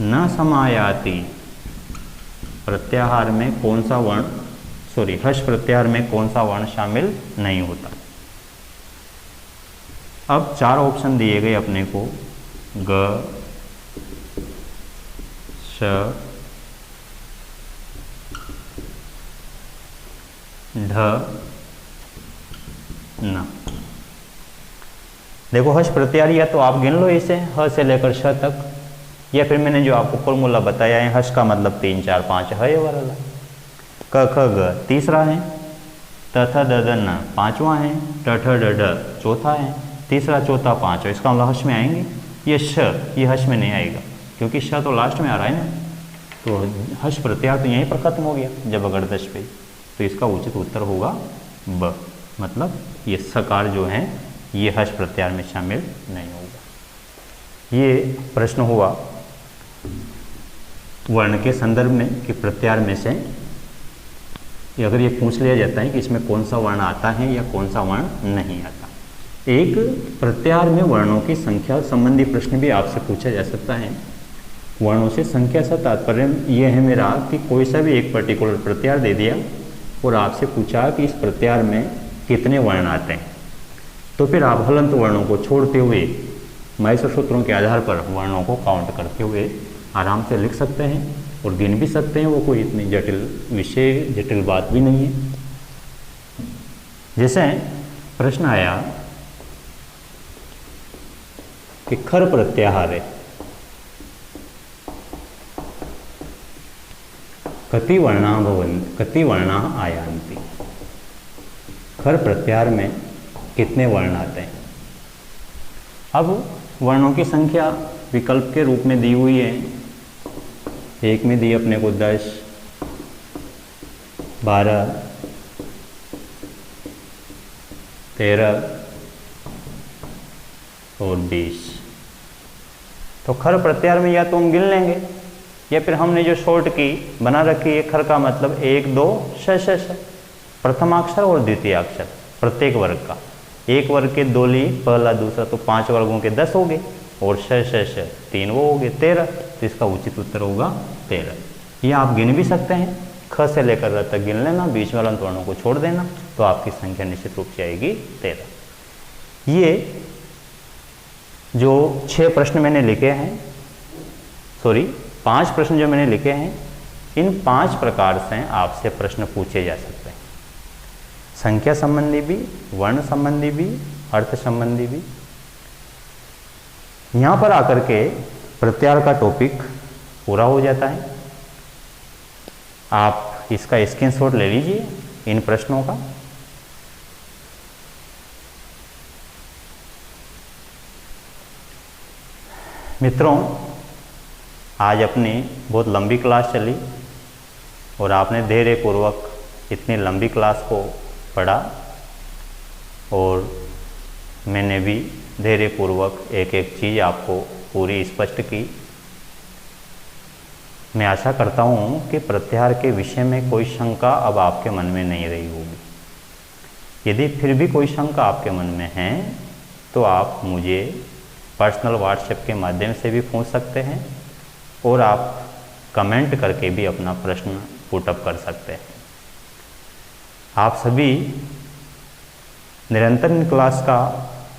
न समायाति, प्रत्याहार में कौन सा वर्ण, हर्ष प्रत्याहार में कौन सा वर्ण शामिल नहीं होता। अब 4 ऑप्शन दिए गए अपने को, ग, श, ढ, न। देखो हर्ष प्रत्याहार या तो आप गिन लो इसे ह से लेकर श तक, या फिर मैंने जो आपको फॉर्मूला बताया है, हर्ष का मतलब 3 4 5 है ये वाला, क ख ग तीसरा है, त थ द ध न पांचवा है, ट ठ ड ढ चौथा है, तीसरा चौथा पांचवा, इसका मतलब हर्ष में आएंगे। ये श, ये हर्ष में नहीं आएगा क्योंकि श तो लास्ट में आ रहा है ना, तो हर्ष प्रत्याहार तो यहीं पर खत्म हो गया जब अगर 10 पे, तो इसका उचित उत्तर होगा ब, मतलब ये सकार जो है ये हर्ष प्रत्याहार में शामिल नहीं होगा। ये प्रश्न हुआ वर्ण के संदर्भ में कि प्रत्याहार में से अगर ये पूछ लिया जाता है कि इसमें कौन सा वर्ण आता है या कौन सा वर्ण नहीं आता। एक प्रत्याहार में वर्णों की संख्या संबंधी प्रश्न भी आपसे पूछा जा सकता है। वर्णों से संख्या से तात्पर्य ये है मेरा कि कोई सा भी एक पर्टिकुलर प्रत्याहार दे दिया और आपसे पूछा कि इस प्रत्याहार में कितने वर्ण आते हैं, तो फिर आप हलंत वर्णों को छोड़ते हुए माहेश्वर सूत्रों के आधार पर वर्णों को काउंट करते हुए आराम से लिख सकते हैं और गिन भी सकते हैं। वो कोई इतनी जटिल विषय, जटिल बात भी नहीं है। जैसे प्रश्न आया कि खर प्रत्याहार है, कति वर्णा आयान्ति, खर प्रत्याहार में कितने वर्ण आते हैं। अब वर्णों की संख्या विकल्प के रूप में दी हुई है, एक में दी अपने को 10, 12, 13 और 20। तो खर प्रत्याहार में या तो हम गिन लेंगे या फिर हमने जो शॉर्ट की बना रखी है, खर का मतलब 1 2 श, प्रथमाक्षर और द्वितीय अक्षर प्रत्येक वर्ग का, एक वर्ग के 2 ली, पहला दूसरा, तो 5 वर्गों के 10 हो गए और श 3 वो हो गए 13, तो इसका उचित उत्तर होगा 13। ये आप गिन भी सकते हैं, ख से लेकर र तक गिन लेना, बीच में हलंत वर्णों को छोड़ देना, तो आपकी संख्या निश्चित रूप से आएगी 13। ये जो 6 प्रश्न मैंने लिखे हैं, 5 प्रश्न जो मैंने लिखे हैं, इन 5 प्रकार से आपसे प्रश्न पूछे जा सकते हैं, संख्या संबंधी भी, वर्ण संबंधी भी, अर्थ संबंधी भी। यहाँ पर आकर के प्रत्याहार का टॉपिक पूरा हो जाता है। आप इसका स्क्रीनशॉट ले लीजिए इन प्रश्नों का। मित्रों, आज अपनी बहुत लंबी क्लास चली और आपने धैर्यपूर्वक इतनी लंबी क्लास को पढ़ा और मैंने भी धैर्यपूर्वक एक एक चीज़ आपको पूरी स्पष्ट की। मैं आशा करता हूँ कि प्रत्याहार के विषय में कोई शंका अब आपके मन में नहीं रही होगी। यदि फिर भी कोई शंका आपके मन में है तो आप मुझे पर्सनल व्हाट्सएप के माध्यम से भी पूछ सकते हैं और आप कमेंट करके भी अपना प्रश्न पुटअप कर सकते हैं। आप सभी निरंतर इन क्लास का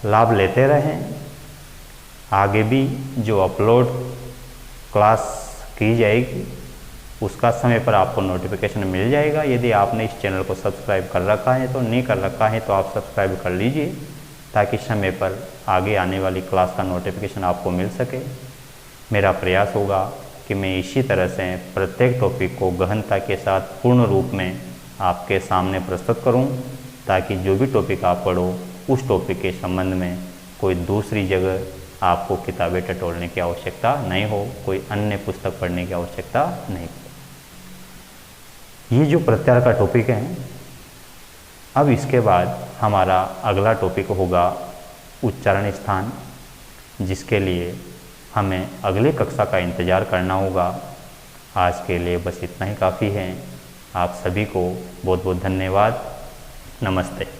लाभ लेते रहें। आगे भी जो अपलोड क्लास की जाएगी उसका समय पर आपको नोटिफिकेशन मिल जाएगा। यदि आपने इस चैनल को सब्सक्राइब कर रखा है तो नहीं कर रखा है तो आप सब्सक्राइब कर लीजिए, ताकि समय पर आगे आने वाली क्लास का नोटिफिकेशन आपको मिल सके। मेरा प्रयास होगा कि मैं इसी तरह से प्रत्येक टॉपिक को गहनता के साथ पूर्ण रूप में आपके सामने प्रस्तुत करूं, ताकि जो भी टॉपिक आप पढ़ो उस टॉपिक के संबंध में कोई दूसरी जगह आपको किताबें टटोलने की आवश्यकता नहीं हो, कोई अन्य पुस्तक पढ़ने की आवश्यकता नहीं हो। ये जो प्रत्याहार का टॉपिक है, अब इसके बाद हमारा अगला टॉपिक होगा उच्चारण स्थान, जिसके लिए हमें अगले कक्षा का इंतज़ार करना होगा। आज के लिए बस इतना ही काफ़ी है। आप सभी को बहुत बहुत धन्यवाद। नमस्ते।